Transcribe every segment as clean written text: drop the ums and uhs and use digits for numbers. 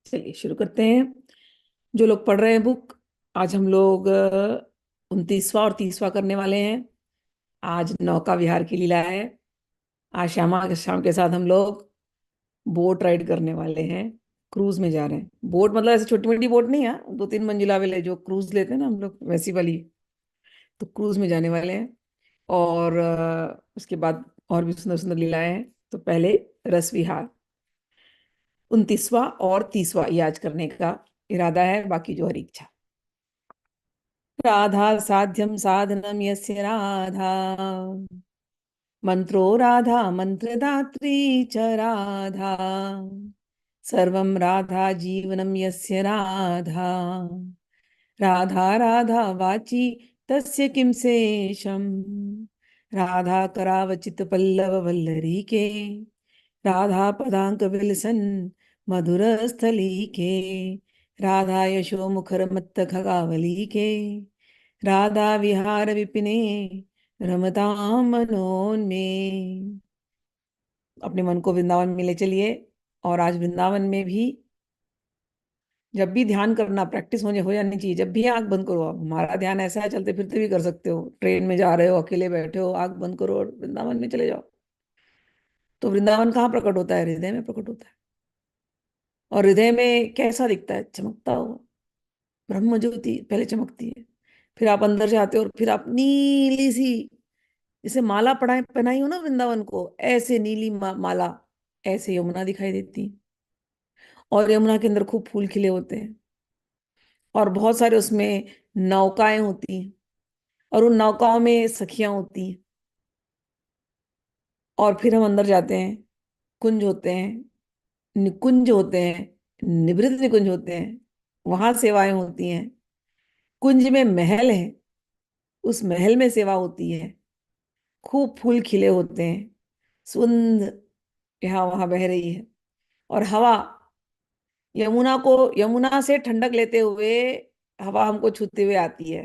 चलिए शुरू करते हैं। जो लोग पढ़ रहे हैं बुक, आज हम लोग 29वां और 30वां करने वाले हैं। आज नौका विहार की लीला है। आज शाम के साथ हम लोग बोट राइड करने वाले हैं। क्रूज में जा रहे हैं। बोट मतलब ऐसे छोटी मोटी बोट नहीं है, 2-3 मंजिला वाले जो क्रूज लेते हैं ना हम लोग, वैसी वाली। तो क्रूज में जाने वाले हैं। और उसके बाद और भी सुंदर सुंदर लीलाएं हैं। तो पहले रस विहार 29वां और 30वां ये आज करने का इरादा है, बाकी जो हरी इच्छा। राधा साध्यम साधनम यस्य राधा, मंत्रो राधा मंत्रदात्री च राधा, सर्वं राधा जीवनम यस्य राधा, राधा राधा वाची तस्य किं शेषम, राधा करावचित पल्लव वल्लरी के, राधा पदांक विलसन मधुर स्थली के, राधा यशो मुखर मत्त खगावली के, राधा विहार विपिने रमताम मनोन में। अपने मन को वृंदावन में ले चलिए। और आज वृंदावन में भी जब भी ध्यान करना, प्रैक्टिस होने हो जानी चाहिए। जब भी आंख बंद करो, आप हमारा ध्यान ऐसा है, चलते फिरते भी कर सकते हो, ट्रेन में जा रहे हो, अकेले बैठे हो, आंख बंद करो और वृंदावन में चले जाओ। तो वृंदावन कहाँ प्रकट होता है? हृदय में प्रकट होता है। और हृदय में कैसा दिखता है? चमकता हुआ ब्रह्म ज्योति पहले चमकती है। फिर आप अंदर जाते हो और फिर आप नीली सी, जैसे माला पढ़ाई पहनाई हो ना वृंदावन को, ऐसे नीली माला, ऐसे यमुना दिखाई देती। और यमुना के अंदर खूब फूल खिले होते हैं। और बहुत सारे उसमें नौकाएं होती हैं। और उन नौकाओं में सखियां होती हैं। और फिर हम अंदर जाते हैं। कुंज होते हैं, निकुंज होते हैं, निभृत निकुंज होते हैं। वहां सेवाएं होती हैं। कुंज में महल है, उस महल में सेवा होती है। खूब फूल खिले होते हैं। सुंद यहाँ वहां बह रही है। और हवा, यमुना से ठंडक लेते हुए हवा हमको छूते हुए आती है।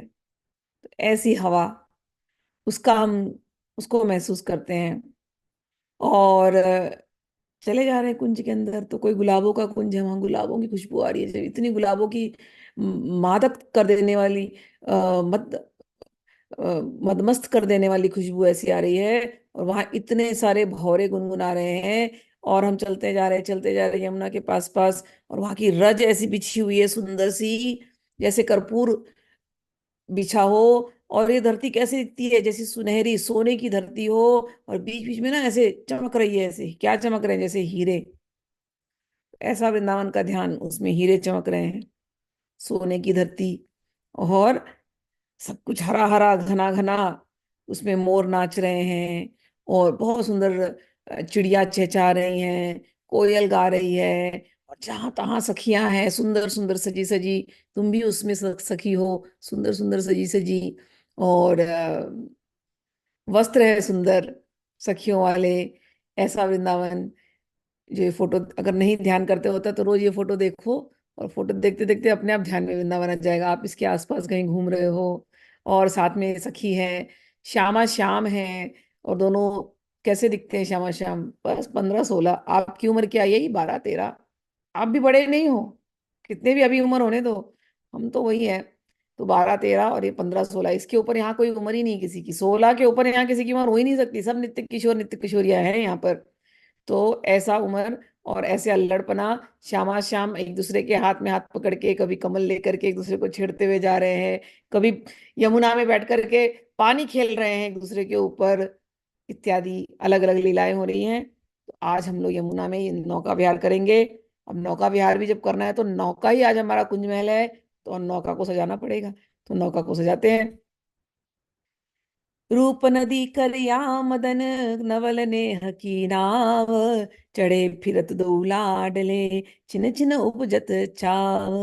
तो ऐसी हवा, उसका हम उसको महसूस करते हैं। और चले जा रहे हैं कुंज के अंदर। तो कोई गुलाबों का कुंज है, वहां गुलाबों की खुशबू आ रही है। जब इतनी गुलाबों की मादक कर देने वाली, मद मदमस्त कर देने वाली खुशबू ऐसी आ रही है। और वहां इतने सारे भौरे गुनगुना रहे हैं। और हम चलते जा रहे हैं यमुना के पास पास। और वहां की रज ऐसी बिछी हुई है, सुंदर सी, जैसे कर्पूर बिछा हो। और ये धरती कैसी दिखती है? जैसे सुनहरी सोने की धरती हो। और बीच बीच में ना ऐसे चमक रही है। ऐसे क्या चमक रहे हैं? जैसे हीरे। ऐसा वृंदावन का ध्यान, उसमें हीरे चमक रहे हैं, सोने की धरती। और सब कुछ हरा हरा घना घना। उसमें मोर नाच रहे हैं। और बहुत सुंदर चिड़िया चहचहा रही हैं, कोयल गा रही है। और जहां तहां सखियां हैं, सुंदर सुंदर सजी सजी। तुम भी उसमें सखी हो, सुंदर सुंदर सजी सजी। और वस्त्र है सुंदर, सखियों वाले। ऐसा वृंदावन। जो ये फोटो अगर नहीं ध्यान करते होता तो रोज ये फोटो देखो। और फोटो देखते देखते अपने आप ध्यान में वृंदावन आ जाएगा। आप इसके आसपास कहीं घूम रहे हो और साथ में सखी है, श्यामा श्याम है। और दोनों कैसे दिखते हैं? श्यामा श्याम, बस 15-16। आपकी उम्र क्या? यही 12-13। आप भी बड़े नहीं हो, कितने भी अभी उम्र होने दो, हम तो वही है। तो 12-13 और ये 15-16, इसके ऊपर यहाँ कोई उम्र ही नहीं किसी की। 16 के ऊपर यहाँ किसी की उम्र हो ही नहीं सकती। सब नित्य किशोर नित्य किशोरिया हैं यहाँ पर। तो ऐसा उम्र और ऐसे अल्लड़पना। श्यामा श्याम एक दूसरे के हाथ में हाथ पकड़ के, कभी कमल लेकर के एक दूसरे को छेड़ते हुए जा रहे हैं। कभी यमुना में बैठ करके पानी खेल रहे हैं एक दूसरे के ऊपर, इत्यादि अलग अलग लीलाएं हो रही हैं। तो आज हम लोग यमुना में ये नौका विहार करेंगे। अब नौका विहार भी जब करना है तो नौका ही आज हमारा कुंज महल है। तो नौका को सजाना पड़ेगा। तो नौका को सजाते हैं। रूप नदी करिया मदन, नवल नेह की नाव, चढ़े फिरत दो लाडले, छिन छिन उपजत छाव।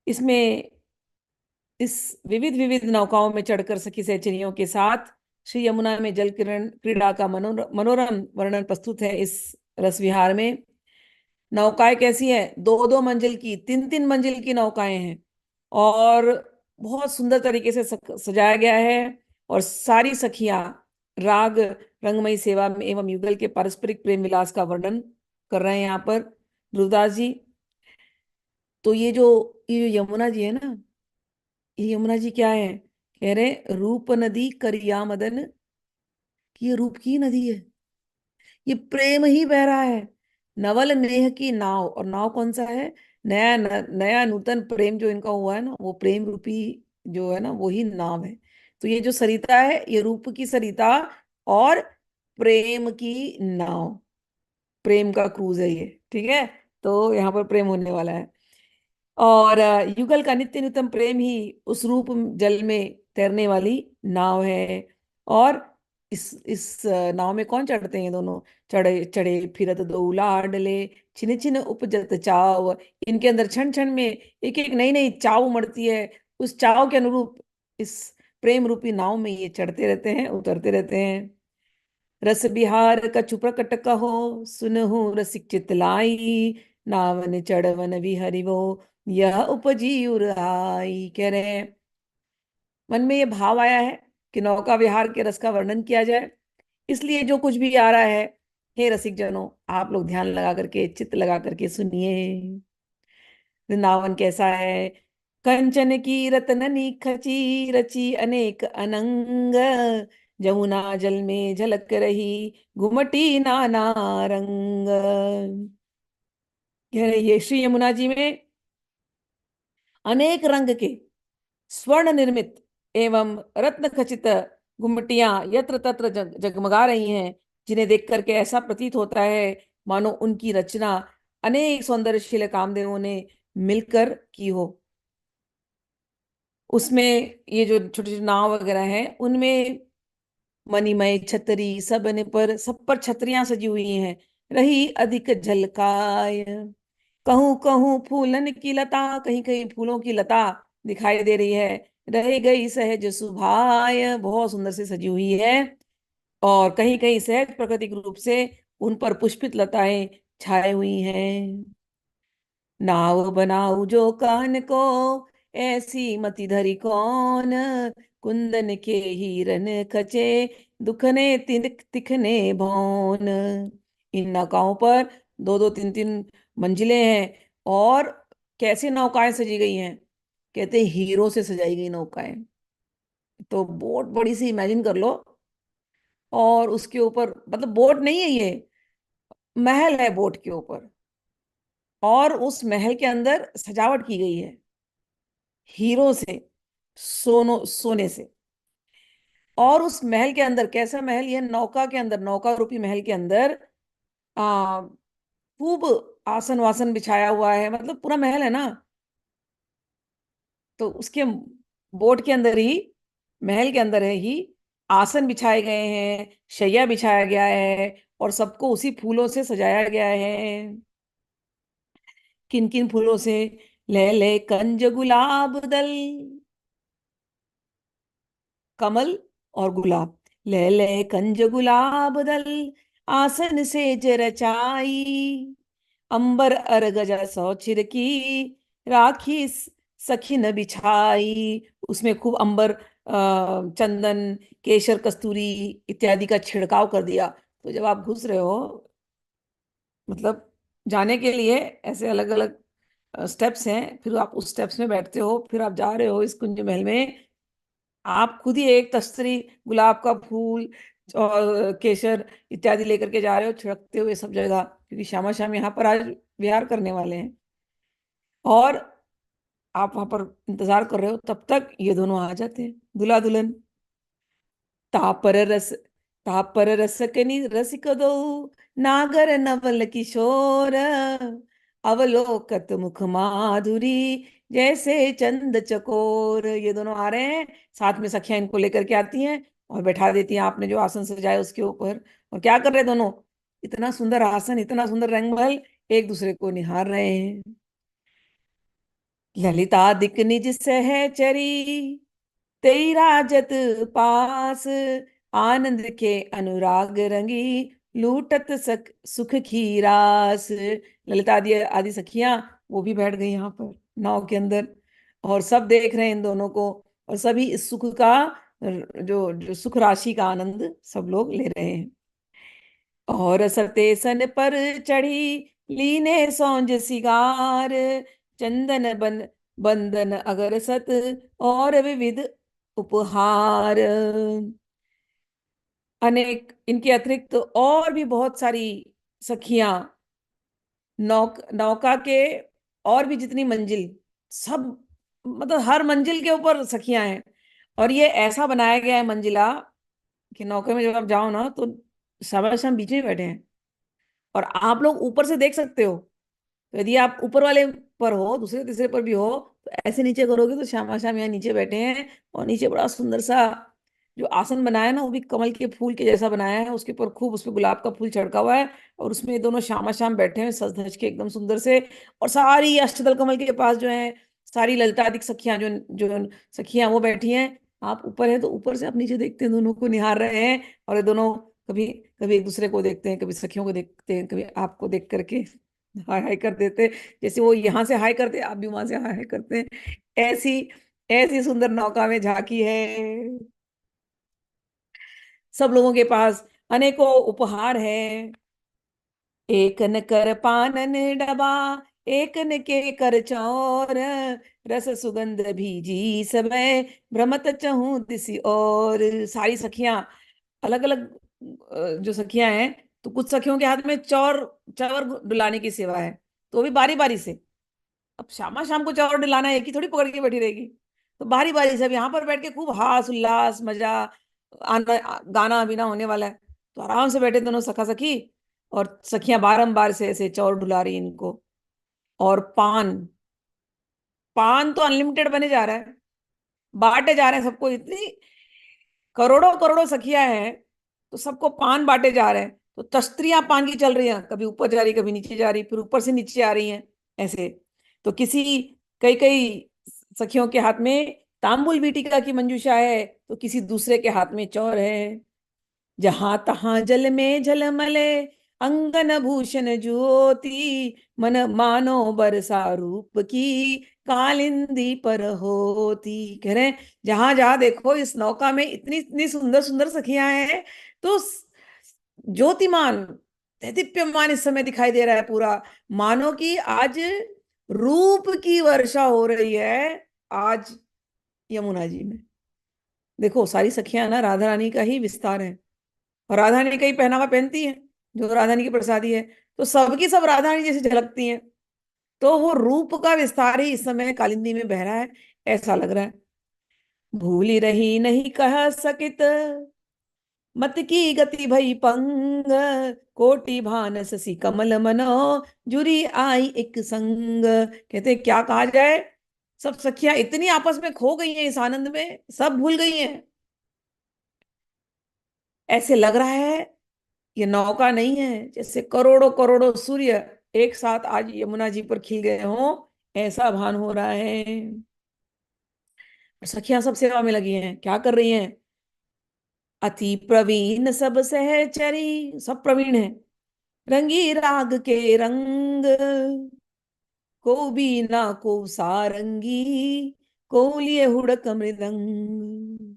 इसमें इस विविध विविध नौकाओं में चढ़कर सखी सहचरियों के साथ श्री यमुना में जल किरण क्रीड़ा का मनोरम वर्णन प्रस्तुत है इस रस विहार में। नौकाएं कैसी है? 2-2 मंजिल की, 3-3 मंजिल की नौकाएं हैं। और बहुत सुंदर तरीके से सजाया गया है। और सारी सखियां राग रंगमयी सेवा में एवं युगल के पारस्परिक प्रेम विलास का वर्णन कर रहे हैं यहाँ पर। ध्रुवदास जी। तो ये जो यमुना जी है ना, ये यमुना जी क्या है, कह रहे रूप नदी करिया मदन, कि ये रूप की नदी है, ये प्रेम ही बह रहा है। नवल नेह की नाव, और नाव कौन सा है, नया नूतन प्रेम जो इनका हुआ है ना, वो प्रेम रूपी जो है ना, वही नाव है। तो ये जो सरिता है, ये रूप की सरिता और प्रेम की नाव, प्रेम का क्रूज है ये, ठीक है। तो यहाँ पर प्रेम होने वाला है। और युगल का नित्य नित्यम प्रेम ही उस रूप जल में तैरने वाली नाव है। और इस नाव में कौन चढ़ते हैं दोनों, चढ़े चढ़े फिरत दो लाडले, छिन छिन उपजत चाव। इनके अंदर क्षण क्षण में एक एक नई नई चाव उमड़ती है। उस चाव के अनुरूप इस प्रेम रूपी नाव में ये चढ़ते रहते हैं, उतरते रहते हैं। रस बिहार कछु प्रकट कहो, सुनहु रसिक चितलाई, नावन चढ़वन विहरिवो, यह उपजी उर आई। कह रहे हैं मन में ये भाव आया है कि नौका विहार के रस का वर्णन किया जाए, इसलिए जो कुछ भी आ रहा है, हे रसिक जनों, आप लोग ध्यान लगा करके, चित्त लगा करके सुनिए। वृंदावन कैसा है, कंचन की रत्ननी खची रची अनेक अनंग, जमुना जल में झलक रही घुमटी नाना रंग। ये श्री यमुना जी में अनेक रंग के स्वर्ण निर्मित एवं रत्न खचित गुम्मटियां यत्र तत्र जगमगा रही हैं, जिन्हें देख करके ऐसा प्रतीत होता है मानो उनकी रचना अनेक सौंदर्यशील कामदेवों ने मिलकर की हो। उसमें ये जो छोटे छोटे नाव वगैरह हैं, उनमें मणिमय छतरी सब पर छतरियां सजी हुई हैं। रही अधिक झलकाय, कहूँ कहूँ फूलन की लता, कहीं कहीं फूलों की लता दिखाई दे रही है। रह गई सहज सुभाय, बहुत सुंदर से सजी हुई है। और कहीं कहीं सहज प्राकृतिक रूप से उन पर पुष्पित लताएं छाई हुई हैं। नाव बनाऊ जो कान को, ऐसी मति धरी कौन, कुंदन के हीरन खचे, दुखने तिखने भौन। इन नौकाओं पर दो दो तीन तीन मंजिलें हैं, और कैसे नौकाएं सजी गई हैं, कहते हैं हीरो से सजाई गई नौकाएं। तो बोट बड़ी सी इमेजिन कर लो, और उसके ऊपर, मतलब बोट नहीं है ये, महल है बोट के ऊपर, और उस महल के अंदर सजावट की गई है हीरो से, सोने से। और उस महल के अंदर, कैसा महल, यह नौका के अंदर, नौका रूपी महल के अंदर आ खूब आसन वासन बिछाया हुआ है, मतलब पूरा महल है ना। तो उसके बोट के अंदर ही, महल के अंदर है ही, आसन बिछाए गए हैं, शैया बिछाया गया है, और सबको उसी फूलों से सजाया गया है। किन किन फूलों से, ले ले कंज गुलाब दल, कमल और गुलाब, ले ले कंज गुलाब दल, आसन सेज रचाई, अंबर अरगजा सौ छिरकी, राखी सखी बिछाई। उसमें खूब अंबर, चंदन, केशर, कस्तूरी इत्यादि का छिड़काव कर दिया। तो जब आप घुस रहे हो, मतलब जाने के लिए ऐसे अलग अलग स्टेप्स हैं, फिर आप उस स्टेप्स में बैठते हो, फिर आप जा रहे हो इस कुंज महल में। आप खुद ही एक तस्तरी गुलाब का फूल और केसर इत्यादि लेकर के जा रहे हो, छिड़कते हुए सब जगह, क्योंकि श्यामा श्याम यहाँ पर आज विहार करने वाले हैं। और आप वहां पर इंतजार कर रहे हो, तब तक ये दोनों आ जाते हैं, दूल्हा दुल्हन। तापर रस तापर रसकनी रसिक दो, नागर नवल किशोर, अवलोकत मुख माधुरी, जैसे चंद चकोर। ये दोनों आ रहे हैं, साथ में सखियां इनको लेकर के आती हैं और बैठा देती हैं आपने जो आसन सजाया उसके ऊपर। और क्या कर रहे हैं दोनों, इतना सुंदर आसन, इतना सुंदर रंगमहल, एक दूसरे को निहार रहे हैं। ललिता दिक निज सहचरी, तेरी राजत पास, आनंद के अनुराग रंगी, लूटत सुख की रास। ललिता आदि आदि सखियां, वो भी बैठ गई यहाँ पर नाव के अंदर, और सब देख रहे हैं इन दोनों को, और सभी इस सुख का, जो जो सुख राशि का आनंद सब लोग ले रहे हैं। और सते सन पर चढ़ी, लीने सौंज सिगार, चंदन बंदन अगर सत, और विविध उपहार। अनेक इनके अतिरिक्त और भी बहुत सारी सखियां, नौका के और भी जितनी मंजिल, सब, मतलब हर मंजिल के ऊपर सखियां हैं। और ये ऐसा बनाया गया है मंजिला कि नौके में जब आप जाओ ना तो शाबाश, हम बीच में बैठे हैं और आप लोग ऊपर से देख सकते हो। तो यदि आप ऊपर वाले पर हो, दूसरे तीसरे पर भी हो, तो ऐसे नीचे करोगे तो श्यामा श्याम यहाँ नीचे बैठे हैं। और नीचे बड़ा सुंदर सा जो आसन बनाया है ना, वो भी कमल के फूल के जैसा बनाया है, उसके ऊपर खूब उसपे गुलाब का फूल छिड़का हुआ है। और उसमें ये दोनों श्यामा श्याम बैठे हैं सज धज के एकदम सुंदर से। और सारी अष्टदल कमल के पास जो है, सारी ललितादिक सखियां, जो जो सखियां वो बैठी हैं। आप ऊपर है तो ऊपर से आप नीचे देखते हैं, दोनों को निहार रहे हैं। और ये दोनों कभी कभी एक दूसरे को देखते हैं, कभी सखियों को देखते हैं, कभी आपको देख करके हाय हाय कर देते। जैसे वो यहाँ से हाय करते, आप भी वहां से हाय हाय करते हैं। ऐसी ऐसी सुंदर नौका में झांकी है। सब लोगों के पास अनेकों उपहार है। एक न कर पानन डबा, एक न के कर चौर, रस सुगंध भीजी समय, भ्रमत चहूँ दिसी और। सारी सखियां अलग अलग, जो सखियां हैं, तो कुछ सखियों के हाथ में चौर, चावर डुलाने की सेवा है, तो वो भी बारी बारी से। अब शामा शाम को चावल दिलाना एक ही थोड़ी पकड़ के बैठी रहेगी, तो बारी बारी से अब यहाँ पर बैठ के खूब हास उल्लास मजा, आना गाना बीना होने वाला है। तो आराम से बैठे दोनों सखा सखी, और सखियां बारंबार से ऐसे चौर डुला रही इनको। और पान, पान तो अनलिमिटेड बने जा रहा है, बांटे जा रहे हैं सबको। इतनी करोड़ों करोड़ों सखियां हैं, तो सबको पान बांटे जा रहे हैं। तो तश्तरियां पान की चल रही हैं, कभी ऊपर जा रही, कभी नीचे जा रही, फिर ऊपर से नीचे आ रही हैं, ऐसे। तो किसी, कई कई सखियों के हाथ में तांबुल बीटिका की मंजूषा है, तो किसी दूसरे के हाथ में चौर है। जहां तहां जल में झलमले, अंगन भूषण ज्योति, मन मानो बरसा रूप की, कालिंदी पर होती। कह रहे हैं जहां जहां देखो इस नौका में इतनी इतनी सुंदर सुंदर सखियां हैं, तो ज्योतिमान, दैदीप्यमान इस समय दिखाई दे रहा है पूरा। मानो कि आज रूप की वर्षा हो रही है, आज यमुना जी में। देखो सारी सखियां ना राधा रानी का ही विस्तार है, और राधा रानी का ही पहनावा पहनती है, जो राधा रानी की प्रसादी है। तो सबकी सब राधा रानी जैसे झलकती हैं। तो वो रूप का विस्तार ही इस समय कालिंदी में बह रहा है, ऐसा लग रहा है। भूली रही नहीं कह सकित, मत की गति भई पंग, कोटि भान ससी कमल मनो, जुरी आई एक संग। कहते क्या कहा जाए, सब सखियां इतनी आपस में खो गई हैं इस आनंद में, सब भूल गई हैं। ऐसे लग रहा है ये नौका नहीं है, जैसे करोड़ों करोड़ों सूर्य एक साथ आज यमुना जी पर खिल गए हों, ऐसा भान हो रहा है। और सखियां सब सेवा में लगी हैं, क्या कर रही हैं। अति प्रवीण सब सहचरी, सब प्रवीण है, रंगी राग के रंग, को बीना को सारंगी, को लिए हुड़क मृदंग।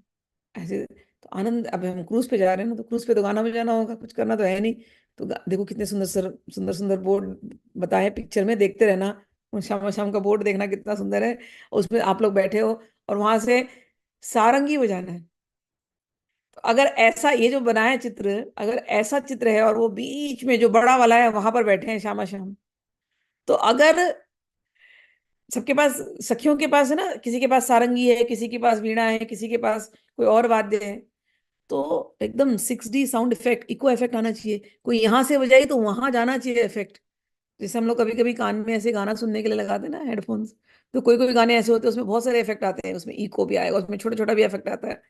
ऐसे तो आनंद। अब हम क्रूज पे जा रहे हैं ना, तो क्रूज पे तो गाना बजाना होगा, कुछ करना तो है नहीं। तो देखो कितने सुंदर सुंदर बोर्ड बताए पिक्चर में, देखते रहना। उन शाम शाम का बोर्ड देखना कितना सुंदर है, और उसमें आप लोग बैठे हो और वहां से सारंगी बजाना है। तो अगर ऐसा ये जो बना है चित्र, अगर ऐसा चित्र है और वो बीच में जो बड़ा वाला है वहां पर बैठे हैं श्यामा श्याम, तो अगर सबके पास, सखियों के पास है ना, किसी के पास सारंगी है, किसी के पास वीणा है, किसी के पास कोई और वाद्य है, तो एकदम 6D sound effect, eco effect आना चाहिए। कोई यहाँ से बजाई तो वहां जाना चाहिए इफेक्ट। जैसे हम लोग कभी कभी कान में ऐसे गाना सुनने के लिए लगाते हैं ना हेडफोन्स, तो कोई कोई गाने ऐसे होते हैं उसमें बहुत सारे इफेक्ट आते हैं, उसमें इको भी आएगा, उसमें छोटा छोटा भी इफेक्ट आता है।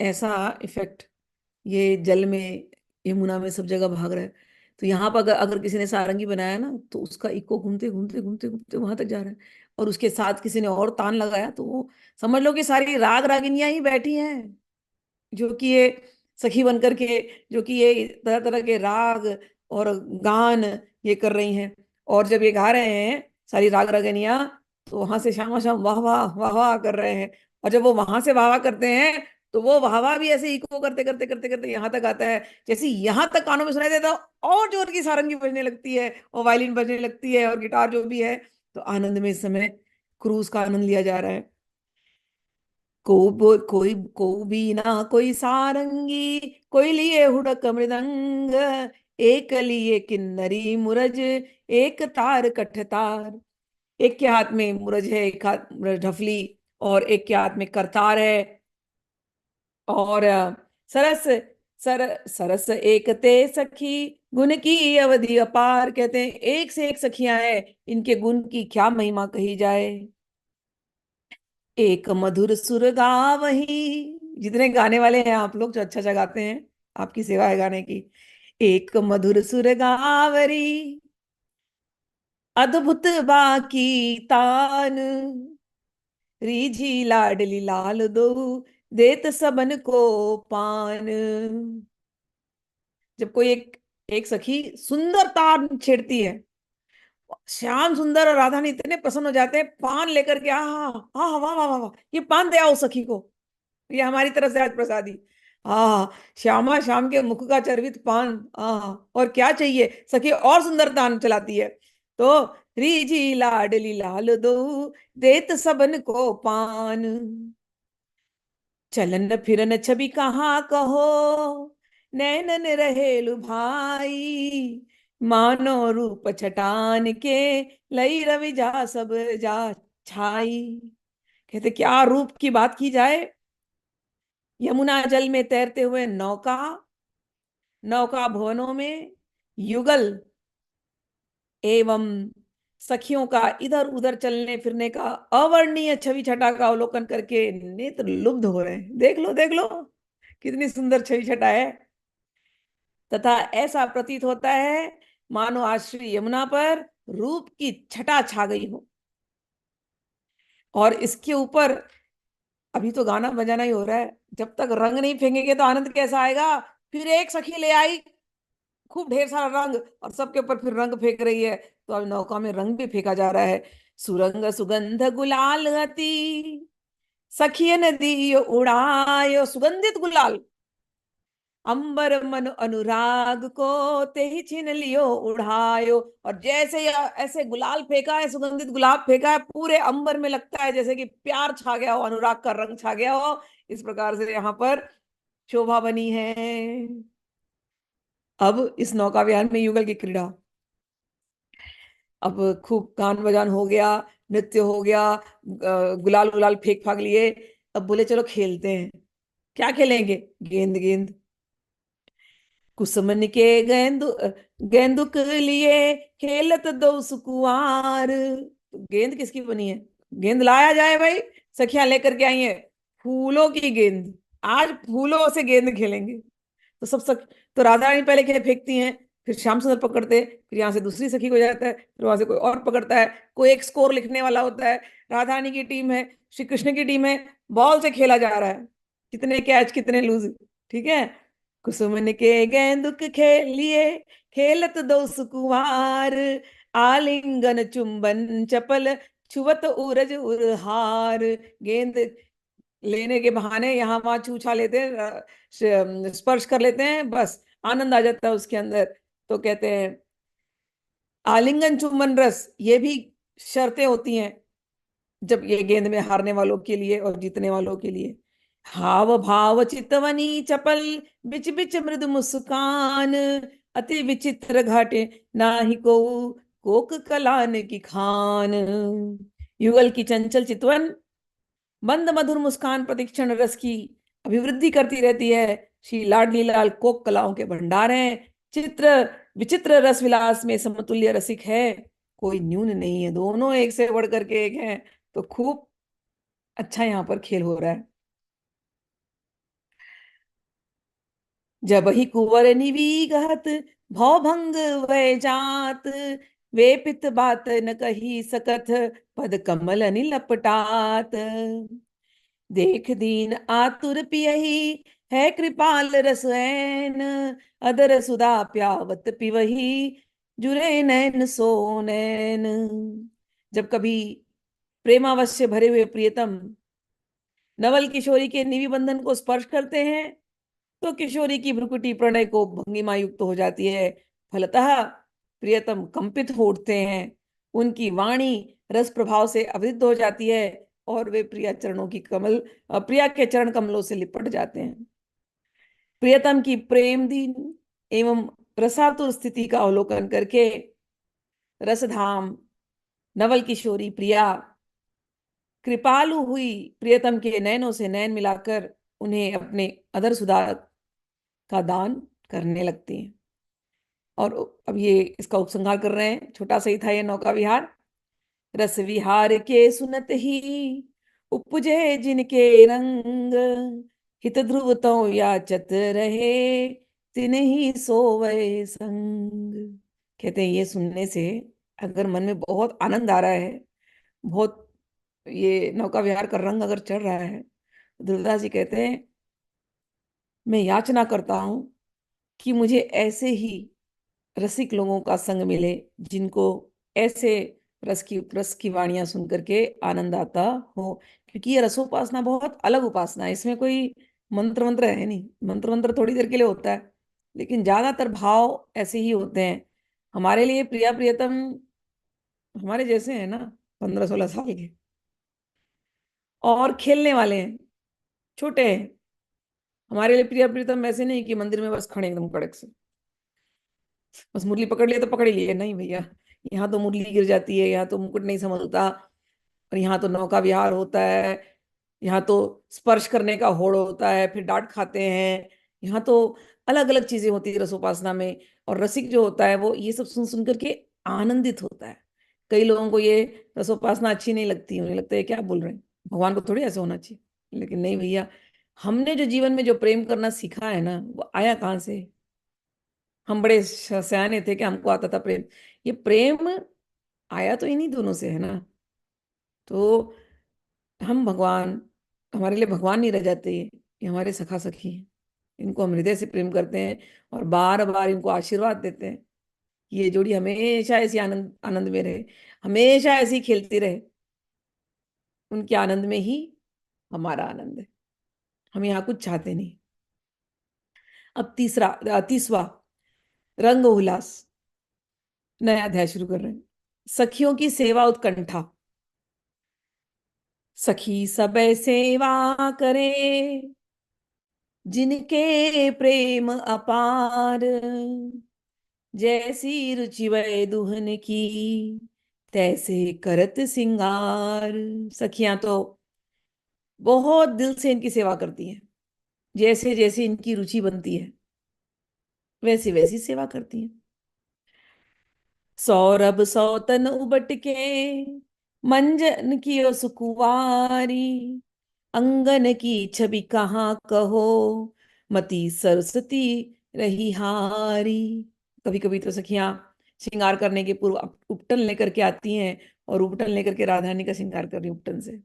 ऐसा इफेक्ट ये जल में, यमुना में सब जगह भाग रहा है। तो यहाँ पर अगर किसी ने सारंगी बनाया ना, तो उसका इको घूमते घूमते घूमते घूमते वहां तक जा रहा है। और उसके साथ किसी ने और तान लगाया, तो वो समझ लो कि सारी राग रागिनियां ही बैठी हैं, जो कि ये सखी बन करके, जो कि ये तरह तरह के राग और गान ये कर रही हैं। और जब ये गा रहे हैं सारी राग रागिनियां, तो वहां से श्यामा श्याम वाह वाह वाह वाह कर रहे हैं। और जब वो वहां से वाह वाह करते हैं, तो वो हवा भी ऐसे इको करते करते करते करते यहाँ तक आता है, जैसे यहाँ तक कानों में सुनाई देता है, और जोर की सारंगी बजने लगती है और वायलिन बजने लगती है और गिटार जो भी है। तो आनंद में इस समय क्रूज का आनंद लिया जा रहा है। को भी ना कोई सारंगी, कोई लिए हुड़क मृदंग, एक लिए किन्नरी मुरज, एक तार कठतार। एक के हाथ में मुरज है, एक हाथ ढफली, और एक के हाथ में करतार है। और सरस सरस एक ते सखी, गुण की अवधि अपार। कहते हैं एक से एक सखियां हैं, इनके गुण की क्या महिमा कही जाए। एक मधुर सुर गावही, जितने गाने वाले हैं आप लोग जो अच्छा अच्छा गाते हैं, आपकी सेवा है गाने की। एक मधुर सुर गावरी, अद्भुत बाकी तान, रीझी लाडली लाल दो, देत सबन को पान। जब कोई एक एक सखी सुंदर तान छेड़ती है, श्याम सुंदर और राधा ने इतने प्रसन्न हो जाते हैं, पान लेकर के, हाँ हाँ, वाह वाह वाह वाह, ये पान दे आओ सखी को, ये हमारी तरफ से आज प्रसादी। हाँ, श्यामा श्याम के मुख का चर्वित पान, हाँ, और क्या चाहिए, सखी और सुंदर तान चलाती है। तो रीझी लाडली लाल दो, देत सबन को पान। चलन फिरन छवि कहाँ कहो, नैनन रहे लुभाई, मानो रूप छटान के, लई रवि जा सब जा छाई। कहते क्या रूप की बात की जाए। यमुना जल में तैरते हुए नौका, नौका भवनों में युगल एवं सखियों का इधर उधर चलने फिरने का अवर्णीय छवि छटा का अवलोकन करके नेत्र लुब्ध हो रहे हैं। देख लो कितनी सुंदर छवि छटा है। तथा ऐसा प्रतीत होता है मानो आज श्री यमुना पर रूप की छटा छा गई हो। और इसके ऊपर अभी तो गाना बजाना ही हो रहा है, जब तक रंग नहीं फेंकेंगे तो आनंद कैसा आएगा। फिर एक सखी ले आई खूब ढेर सारा रंग, और सबके ऊपर फिर रंग फेंक रही है। तो अब नौका में रंग भी फेंका जा रहा है। सुरंग सुगंध गुलाल अति, सखियन दियो उड़ायो। सुगंधित गुलाल, अंबर मन अनुराग को, ते ही छीन लियो उड़ायो। और जैसे ही ऐसे गुलाल फेंका है, सुगंधित गुलाब फेंका है, पूरे अंबर में लगता है जैसे कि प्यार छा गया हो, अनुराग का रंग छा गया हो। इस प्रकार से यहाँ पर शोभा बनी है। अब इस नौका विहार में युगल की क्रीड़ा, अब खूब गान बजान हो गया, नृत्य हो गया, गुलाल गुलाल फेंक फाक लिए। अब बोले चलो खेलते हैं। क्या खेलेंगे, गेंद गेंद। कुसुमन के गेंदुक लिए, खेलत दो सुकुआर। तो गेंद किसकी बनी है, गेंद लाया जाए भाई, सखियां लेकर के आई है फूलों की गेंद। आज फूलों से गेंद खेलेंगे। तो तो राधा रानी पहले खेल फेंकती हैं, फिर श्याम सुंदर पकड़ते हैं, फिर यहाँ से दूसरी सखी को जाता है, फिर वहां से कोई और पकड़ता है, कोई एक स्कोर लिखने वाला होता है। राधा रानी की टीम है, श्री कृष्ण की टीम है, बॉल से खेला जा रहा है, कितने कैच कितने लूज। ठीक है। कुसुमन के गेंदुक खेलिए, खेलत दो सुकुमार, आलिंगन चुंबन चपल, छुवत उरज उरहार। गेंद लेने के बहाने यहाँ वहां छूछा लेते हैं, स्पर्श कर लेते हैं, बस आनंद आ जाता है उसके अंदर। तो कहते हैं आलिंगन चुंबन रस, ये भी शर्तें होती हैं जब ये गेंद में हारने वालों के लिए और जीतने वालों के लिए। हाव भाव चितवनी चपल, बिच बिच मृदु मुस्कान, अति विचित्र घाटे नाही को, कोक कलान की खान। युगल की चंचल चितवन, मंद मधुर मुस्कान प्रतिक्षण रस की अभिवृद्धि करती रहती है। श्री लाडली लाल कोक कलाओं के भंडार हैं। चित्र विचित्र रस विलास में समतुल्य रसिक है, कोई न्यून नहीं है, दोनों एक से बढ़ करके एक हैं। तो खूब अच्छा यहाँ पर खेल हो रहा है। जब ही कुंवर निवीगहत, भौभंग वै जात, वे पित बात न कही सकथ, पद कमल निलपटात। देख दीन आतुर पियही, है कृपाल रसैन, अदर सुधा प्यावत पिवही, जुरे नैन सो नैन। जब कभी प्रेमावश से भरे हुए प्रियतम नवल किशोरी के निवि बंधन को स्पर्श करते हैं तो किशोरी की भ्रुकुटी प्रणय को भंगिमा युक्त हो जाती है। फलतः प्रियतम कंपित हो उठते हैं, उनकी वाणी रस प्रभाव से अवरुद्ध हो जाती है और वे प्रिया के चरण कमलों से लिपट जाते हैं। प्रियतम की प्रेम दीन एवं रसातुर स्थिति का अवलोकन करके रसधाम नवल किशोरी प्रिया कृपालु हुई प्रियतम के नयनों से नयन मिलाकर उन्हें अपने अधर सुधा का दान करने लगती हैं। और अब ये इसका उपसंहार कर रहे हैं, छोटा सा ही था ये नौका विहार। रस विहार के सुनत ही उपजे जिनके रंग, हित ध्रुव तो याचत रहे तिन्हि सोवै संग। कहते हैं ये सुनने से अगर मन में बहुत आनंद आ रहा है, बहुत ये नौका विहार का रंग अगर चढ़ रहा है, ध्रुवदास जी कहते हैं मैं याचना करता हूं कि मुझे ऐसे ही रसिक लोगों का संग मिले जिनको ऐसे रस की वाणियां सुन करके आनंद आता हो। क्योंकि ये रसोपासना बहुत अलग उपासना है, इसमें कोई मंत्र मंत्र है नहीं। मंत्र मंत्र थोड़ी देर के लिए होता है, लेकिन ज्यादातर भाव ऐसे ही होते हैं। हमारे लिए प्रिया प्रियतम हमारे जैसे हैं ना, 15-16 साल के, और खेलने वाले हैं, छोटे हैं। हमारे लिए प्रिया प्रियतम ऐसे नहीं कि मंदिर में बस खड़े एकदम कड़क से, बस मुरली पकड़ लिया तो पकड़ ही लिए, नहीं भैया। यहाँ तो मुरली गिर जाती है, यहाँ तो मुकुट नहीं संभलता, और यहाँ तो नौका विहार होता है, यहाँ तो स्पर्श करने का होड़ होता है, फिर डांट खाते हैं। यहाँ तो अलग अलग चीजें होती है रसोपासना में। और रसिक जो होता है वो ये सब सुन सुन करके आनंदित होता है। कई लोगों को ये रसोपासना अच्छी नहीं लगती, उन्हें लगता है क्या बोल रहे हैं, भगवान को थोड़ी ऐसा होना चाहिए। लेकिन नहीं भैया, हमने जो जीवन में जो प्रेम करना सीखा है ना, वो आया कहाँ से? हम बड़े सयाने थे कि हमको आता था प्रेम। ये प्रेम आया तो इन्हीं दोनों से है ना। तो हम भगवान, हमारे लिए भगवान नहीं रह जाते, ये हमारे सखा सखी हैं। इनको हम हृदय से प्रेम करते हैं और बार बार इनको आशीर्वाद देते हैं। ये जोड़ी हमेशा ऐसी आनंद आनंद में रहे, हमेशा ऐसी खेलती रहे। उनके आनंद में ही हमारा आनंद है, हम यहाँ कुछ चाहते नहीं। अब तीसवा रंग उल्लास, नया अध्याय शुरू कर रहे हैं। सखियों की सेवा उत्कंठा। सखी सब सेवा करे जिनके प्रेम अपार, जैसी रुचि वै दुहन की तैसे करत सिंगार। सखियां तो बहुत दिल से इनकी सेवा करती हैं, जैसे जैसे इनकी रुचि बनती है वैसी वैसी सेवा करती हैं। सौरभ सौतन उबट के मंजन की सुकुवारी, अंगन की छवि कहाँ कहो मति सरस्वती रही हारी। कभी कभी तो सखियां श्रृंगार करने के पूर्व उपटन लेकर के आती हैं, और उपटन लेकर के राधा रानी का श्रृंगार कर रही उपटन से।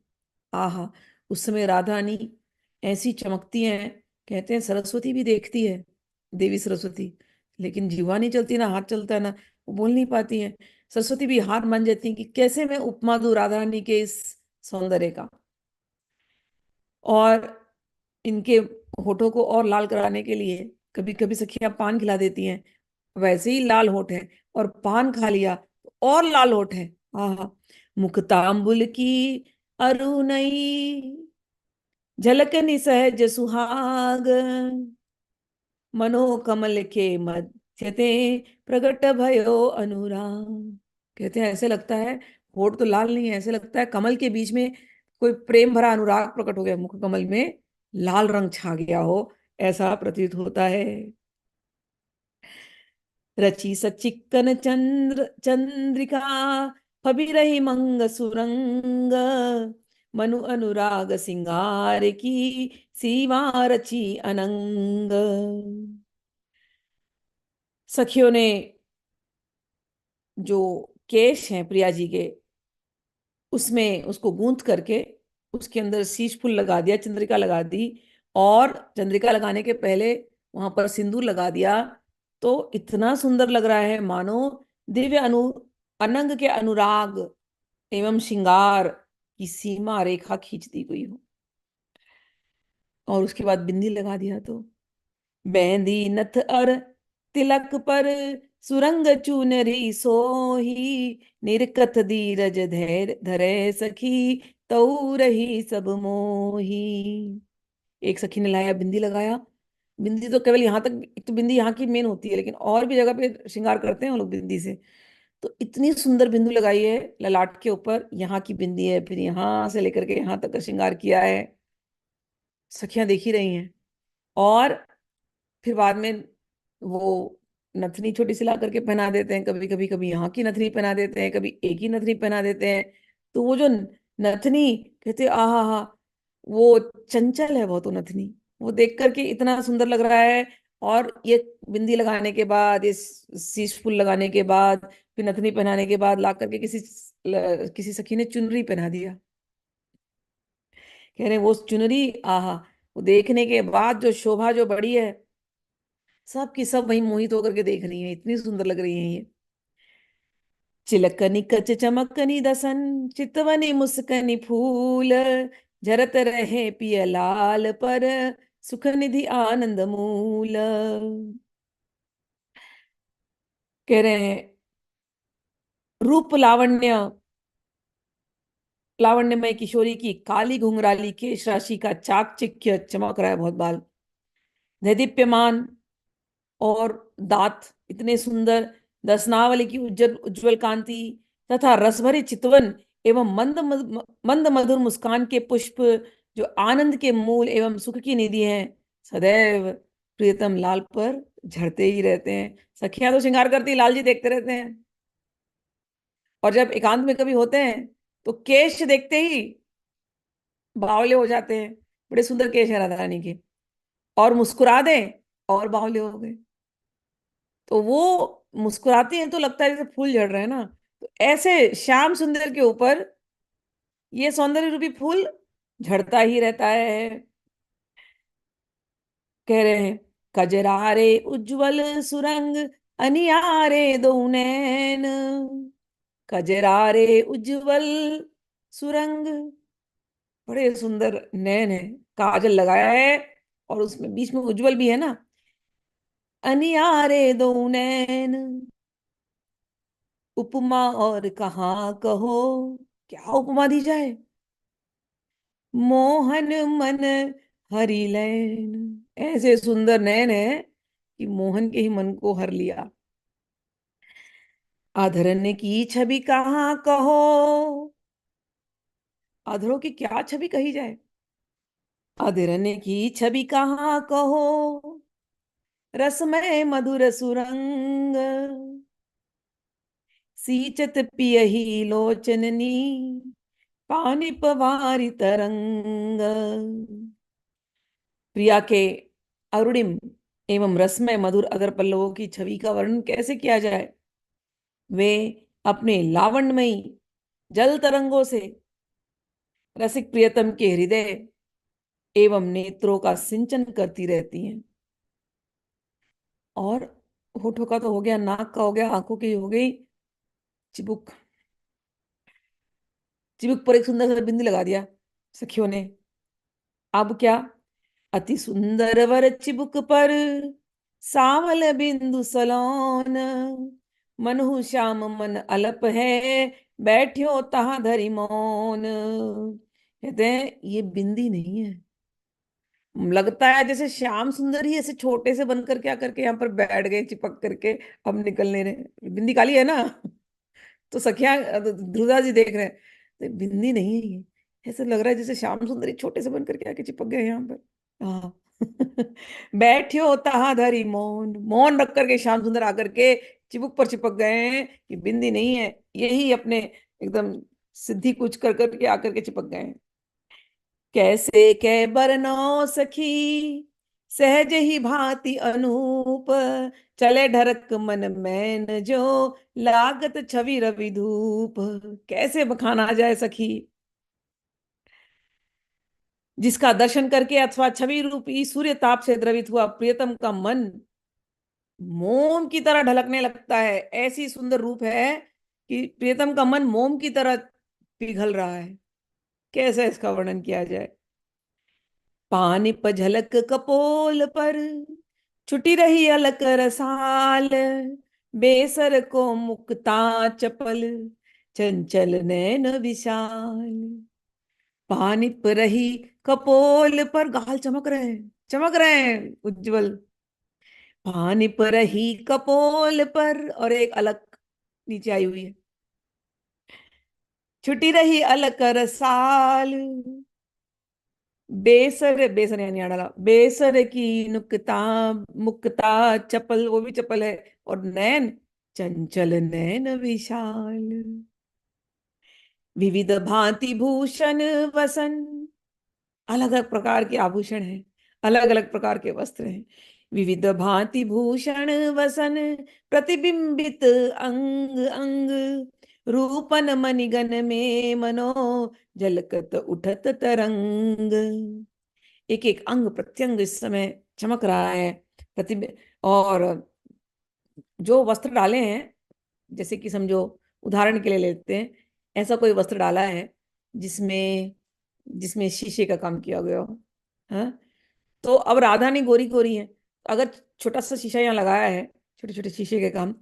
आहा, उस समय राधा रानी ऐसी चमकती हैं, कहते हैं सरस्वती भी देखती है, देवी सरस्वती, लेकिन जीवा नहीं चलती ना, हाथ चलता है ना, वो बोल नहीं पाती हैं। सरस्वती भी हार मान जाती हैं कि कैसे मैं उपमा दूं राधा रानी के इस सौंदर्य का। और इनके होठों को और लाल कराने के लिए कभी कभी सखियां पान खिला देती हैं। वैसे ही लाल होठ है, और पान खा लिया तो और लाल होठ है। हाँ, मुख तांबुल की अरुणई झलकनि सहज सुहाग, मनोकमल के मध्य ते प्रगट भयो अनुराग। कहते हैं ऐसे लगता है, होठ तो लाल नहीं है, ऐसे लगता है कमल के बीच में कोई प्रेम भरा अनुराग प्रकट हो गया, मुख कमल में लाल रंग छा गया हो, ऐसा प्रतीत होता है। रची सचिक्कन चंद्रिका फबिरहि मंग सुरंग, मनु अनुराग सिंगार की सीमा रची अनंग। सखियों ने जो केश हैं प्रिया जी के, उसमें उसको गूंथ करके उसके अंदर शीश फूल लगा दिया, चंद्रिका लगा दी, और चंद्रिका लगाने के पहले वहां पर सिंदूर लगा दिया। तो इतना सुंदर लग रहा है मानो दिव्य अनंग के अनुराग एवं श्रृंगार की सीमा रेखा खींच दी गई हो। और उसके बाद बिंदी लगा दिया तो बेंदी नथ अर तिलक पर सुरंग चूनरी सोही निरकत धीरज धैर धरे सखी तऊ रही सब मोही। एक सखी ने लाया बिंदी लगाया। बिंदी तो केवल यहाँ तक, एक तो बिंदी यहाँ की मेन होती है, लेकिन और भी जगह पे श्रृंगार करते हैं वो लोग बिंदी से। तो इतनी सुंदर बिंदु लगाई है ललाट के ऊपर, यहाँ की बिंदी है, फिर यहाँ से लेकर के यहाँ तक का श्रृंगार किया है। सखियां देख ही रही हैं। और फिर बाद में वो नथनी छोटी सी ला करके पहना देते हैं, कभी कभी कभी यहाँ की नथनी पहना देते हैं, कभी एक ही नथनी पहना देते हैं। तो वो जो नथनी, कहते आहा हा, वो चंचल है बहुत वो नथनी। वो देख करके इतना सुंदर लग रहा है। और ये बिंदी लगाने के बाद, ये शीश फूल लगाने के बाद, फिर नथनी पहनाने के बाद ला करके किसी सखी ने चुनरी पहना दिया। कह रहे वो चुनरी, आहा, वो देखने के बाद जो शोभा जो बड़ी है, सब की सब वही मोहित होकर के देख रही हैं, इतनी सुंदर लग रही हैं ये। चिलकनी कच चमकनी दसन, चितवनी मुस्कनी फूल, झरत रहे पिय लाल पर, सुख निधि आनंद मूल। कह रहे हैं रूप लावण्य, लावण्यमय किशोरी की काली घुंघराली केश राशि का चाकचिक्य चमक रहा है बहुत बाल। दैदीप्यमान और दांत इतने सुंदर, दसनावली की उज्जवल उज्जवल कांति, तथा रसभरी चितवन एवं मंद मधुर मुस्कान के पुष्प, जो आनंद के मूल एवं सुख की निधि हैं, सदैव प्रियतम लाल पर झड़ते ही रहते हैं। सखियां तो श्रृंगार करती लाल जी देखते रहते हैं। और जब एकांत में कभी होते हैं तो केश देखते ही बावले हो जाते हैं। बड़े सुंदर केश है राधा रानी के, और मुस्कुरा दें और बावले हो गए। तो वो मुस्कुराती हैं तो लगता है जैसे फूल झड़ रहे हैं ना। तो ऐसे श्याम सुंदर के ऊपर ये सौंदर्य रूपी फूल झड़ता ही रहता है। कह रहे हैं कजरारे उज्जवल सुरंग, अनियारे दो नैन। कजरारे उज्जवल सुरंग, बड़े सुंदर नैन है, काजल लगाया है और उसमें बीच में उज्जवल भी है ना। अनियारे दो नैन, उपमा और कहाँ कहो, क्या उपमा दी जाए। मोहन मन हरि लैन, ऐसे सुंदर नैन है कि मोहन के ही मन को हर लिया। अधरन की छवि कहाँ कहो, अधरों की क्या छवि कही जाए। अधरन की छवि कहाँ कहो, रसमय मधुर सुरंग, सींचत पियही लोचननी, पानी पवारी तरंग। प्रिया के अरुणिम एवं रसमय मधुर अधर पल्लवों की छवि का वर्णन कैसे किया जाए। वे अपने लावण्यमयी जल तरंगों से रसिक प्रियतम के हृदय एवं नेत्रों का सिंचन करती रहती हैं। और होठों का तो हो गया, नाक का हो गया, आंखों की हो गई, चिबुक, चिबुक पर एक सुंदर सा बिंदी लगा दिया सखियों ने। अब क्या, अति सुंदर वर चिबुक पर, सावल बिंदु सलोन, मनहु श्याम मन अलप है, बैठ्यो तहां धरि मौन। कहते हैं ये बिंदी नहीं है, लगता है जैसे श्याम सुंदर ही ऐसे छोटे से बनकर क्या करके यहाँ पर बैठ गए चिपक करके, अब निकलने रहे। बिंदी काली है ना। तो सखियां ध्रुवदास जी देख रहे हैं, तो बिंदी नहीं है ये, ऐसे लग रहा है जैसे श्याम सुंदर ही छोटे से बनकर के आके चिपक गए यहाँ पर। हाँ। बैठ्यो तहां धरी मौन, मौन रख करके श्याम सुंदर आकर के चिबुक पर चिपक गए हैं। ये बिंदी नहीं है, यही अपने एकदम सिद्धि कुछ कर करके आकर के चिपक गए हैं। कैसे कै बरनौ सखी, सहज ही भांति अनूप, चले ढरक मन मैन जो, लागत छवि रवि धूप। कैसे बखाना जाए सखी, जिसका दर्शन करके अथवा छवि रूपी सूर्य ताप से द्रवित हुआ प्रियतम का मन मोम की तरह ढलकने लगता है। ऐसी सुंदर रूप है कि प्रियतम का मन मोम की तरह पिघल रहा है। कैसे इसका वर्णन किया जाए। पानी पर झलक कपोल पर, छुटी रही अलक रसाल, बेसर को मुक्ता चपल, चंचल नैन विशाल। पानी पर रही कपोल पर, गाल चमक रहे हैं उज्जवल। पानी पर रही कपोल पर, और एक अलक नीचे आई हुई है। छुटी रही अलक रसाल, बेसर, बेसर यानी अड़ला, बेसर की नुक्ता मुक्ता चपल, वो भी चपल है। और नैन, चंचल नैन विशाल। विविध भांति भूषण वसन, अलग अलग प्रकार के आभूषण हैं, अलग अलग प्रकार के वस्त्र हैं। विविध भांति भूषण वसन, प्रतिबिंबित अंग अंग, रूपन मणिगण में मनो, झलकत उठत तरंग। एक एक अंग प्रत्यंग इस समय चमक रहा है, प्रतिबिंब। और जो वस्त्र डाले हैं, जैसे कि समझो, उदाहरण के लिए लेते हैं, ऐसा कोई वस्त्र डाला है जिसमें जिसमें शीशे का काम किया गया हो, हाँ। तो अब राधा नहीं, गोरी गोरी है, अगर छोटा सा शीशा यहाँ लगाया है, छोटे छोटे शीशे के काम,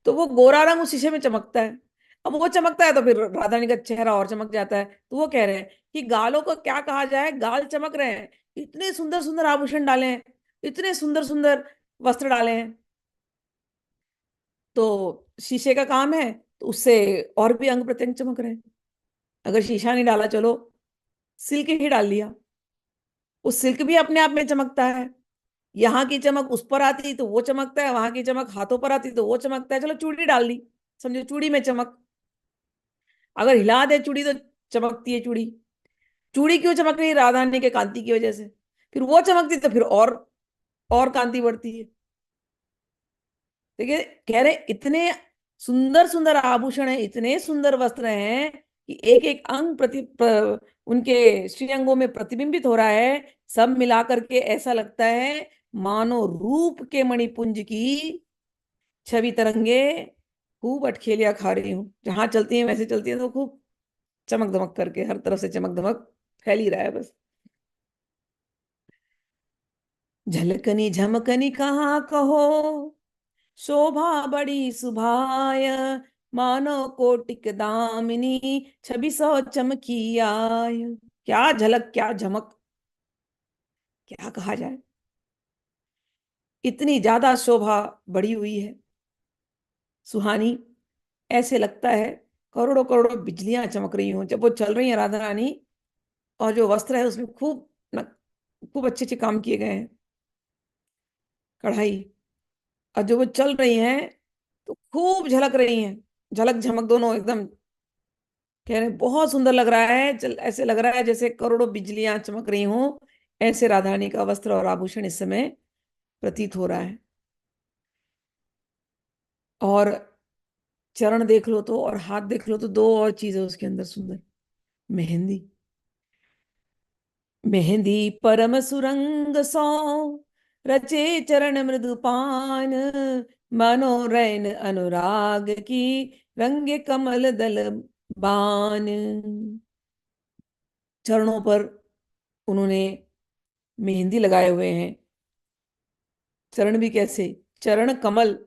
तो वो गोरा रंग उस शीशे में चमकता है। अब वो चमकता है तो फिर राधा रानी का चेहरा और चमक जाता है। तो वो कह रहे हैं कि गालों को क्या कहा जाए, गाल चमक रहे हैं, इतने सुंदर सुंदर आभूषण डाले हैं, इतने सुंदर सुंदर वस्त्र डाले हैं। तो शीशे का काम है, तो उससे और भी अंग प्रत्यंग चमक रहे हैं। अगर शीशा नहीं डाला, चलो सिल्क ही डाल लिया, उस सिल्क भी अपने आप में चमकता है। यहाँ की चमक उस पर आती तो वो चमकता है, वहां की चमक हाथों पर आती तो वो चमकता है। चलो चूड़ी डाल दी, समझो चूड़ी में चमक, अगर हिला दे चूड़ी तो चमकती है चूड़ी। चूड़ी क्यों चमक रही है? राधा रानी के कांति की वजह से। फिर वो चमकती तो फिर और कांति बढ़ती है। देखिए, कह रहे इतने सुंदर सुंदर आभूषण है, इतने सुंदर वस्त्र हैं कि एक एक अंग उनके श्रीअंगों में प्रतिबिंबित हो रहा है। सब मिलाकर के ऐसा लगता है मानो रूप के मणिपुंज की छवि तरंगे खूब अटखेलियां खा रही हूँ। जहां चलती हैं वैसे चलती हैं, तो खूब चमक दमक करके हर तरफ से चमक दमक फैल ही रहा है बस। झलकनी झमकनी कहाँ कहो, शोभा बड़ी सुभाय, मानो कोटिक दामिनी, छवि सौ चमकी आय। क्या झलक, क्या झमक, क्या कहा जाए, इतनी ज्यादा शोभा बढ़ी हुई है, सुहानी। ऐसे लगता है करोड़ों करोड़ों बिजलियां चमक रही हूं जब वो चल रही है राधा रानी। और जो वस्त्र है उसमें खूब अच्छे अच्छे काम किए गए हैं, कढ़ाई। और जो वो चल रही हैं तो खूब झलक रही हैं, झलक झमक दोनों एकदम। कह रहे हैं, बहुत सुंदर लग रहा है, ऐसे लग रहा है जैसे करोड़ों बिजलियां चमक रही हूं। ऐसे राधा रानी का वस्त्र और आभूषण इस समय प्रतीत हो रहा है। और चरण देख लो तो, और हाथ देख लो तो, दो और चीजें उसके अंदर सुंदर। मेहंदी, मेहंदी परम सुरंग सो, रचे चरण मृदुपान, मानो रैन अनुराग की, रंगे कमल दल बान। चरणों पर उन्होंने मेहंदी लगाए हुए हैं। चरण भी कैसे, चरण कमल,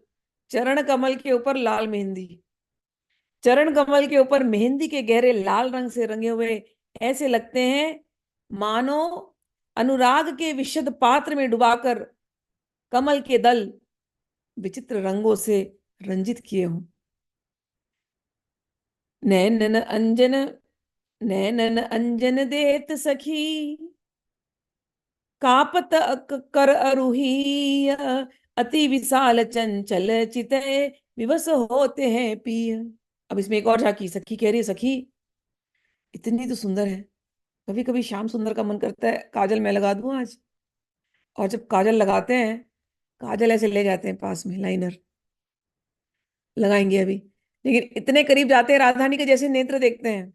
चरण कमल के ऊपर लाल मेहंदी, चरण कमल के ऊपर मेहंदी के गहरे लाल रंग से रंगे हुए, ऐसे लगते हैं मानो अनुराग के विशुद्ध पात्र में डुबाकर कमल के दल विचित्र रंगों से रंजित किए हों। नैनन अंजन, नैनन अंजन देत सखी, कापत कर अरूही, अति विशाल चंचल चित, विवश होते हैं पिय। अब इसमें एक और झांकी, सखी कह रही है, सखी इतनी तो सुंदर है, कभी कभी श्याम सुंदर का मन करता है काजल मैं लगा दूं आज। और जब काजल लगाते हैं, काजल ऐसे ले जाते हैं पास में, लाइनर लगाएंगे अभी, लेकिन इतने करीब जाते हैं राधानी के जैसे नेत्र देखते हैं,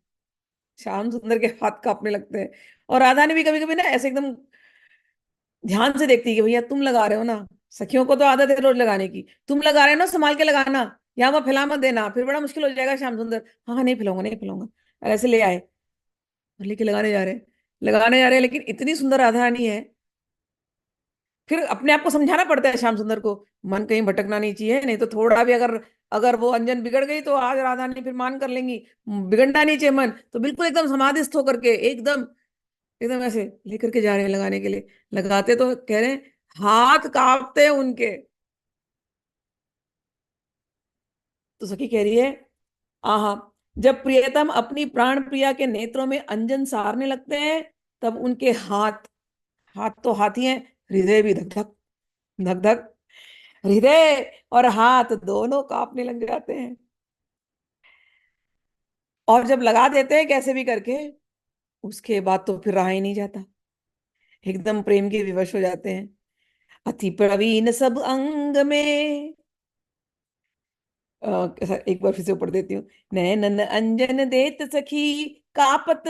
श्याम सुंदर के हाथ कांपने लगते हैं। और राधानी भी कभी कभी ना ऐसे एकदम ध्यान से देखती है कि भैया तुम लगा रहे हो ना, सखियों को तो आदत है रोज लगाने की, तुम लगा रहे हो ना, संभाल के लगाना, यहाँ वहाँ फैला मत देना, फिर बड़ा मुश्किल हो जाएगा। श्याम सुंदर, हाँ हाँ नहीं फैलाऊंगा नहीं फैलाऊंगा, और ऐसे ले आए और लेके लगाने जा रहे हैं। लगाने जा रहे हैं, लेकिन इतनी सुंदर राधा रानी है। फिर अपने आप को समझाना पड़ता है श्याम सुंदर को, मन कहीं भटकना नहीं चाहिए, नहीं तो थोड़ा भी अगर अगर वो अंजन बिगड़ गई तो आज राधा रानी फिर मान कर लेंगी। बिगड़ना नहीं चाहिए मन, तो बिल्कुल एकदम समाधिस्थ होकर के एकदम एकदम ऐसे लेकर के जा रहे हैं लगाने के लिए। लगाते तो कह रहे हैं हाथ कांपते हैं उनके। तो सखी कह रही है, आहा, जब प्रियतम अपनी प्राण प्रिया के नेत्रों में अंजन सारने लगते हैं, तब उनके हाथ, हाथ तो हाथी हैं, हृदय भी धक धक धक धक, हृदय और हाथ दोनों कांपने लग जाते हैं। और जब लगा देते हैं कैसे भी करके, उसके बाद तो फिर रहा ही नहीं जाता, एकदम प्रेम के विवश हो जाते हैं। अति प्रवीण सब अंग में, एक बार फिर से ऊपर देती हूँ। नैनन अंजन देत सखी, कापत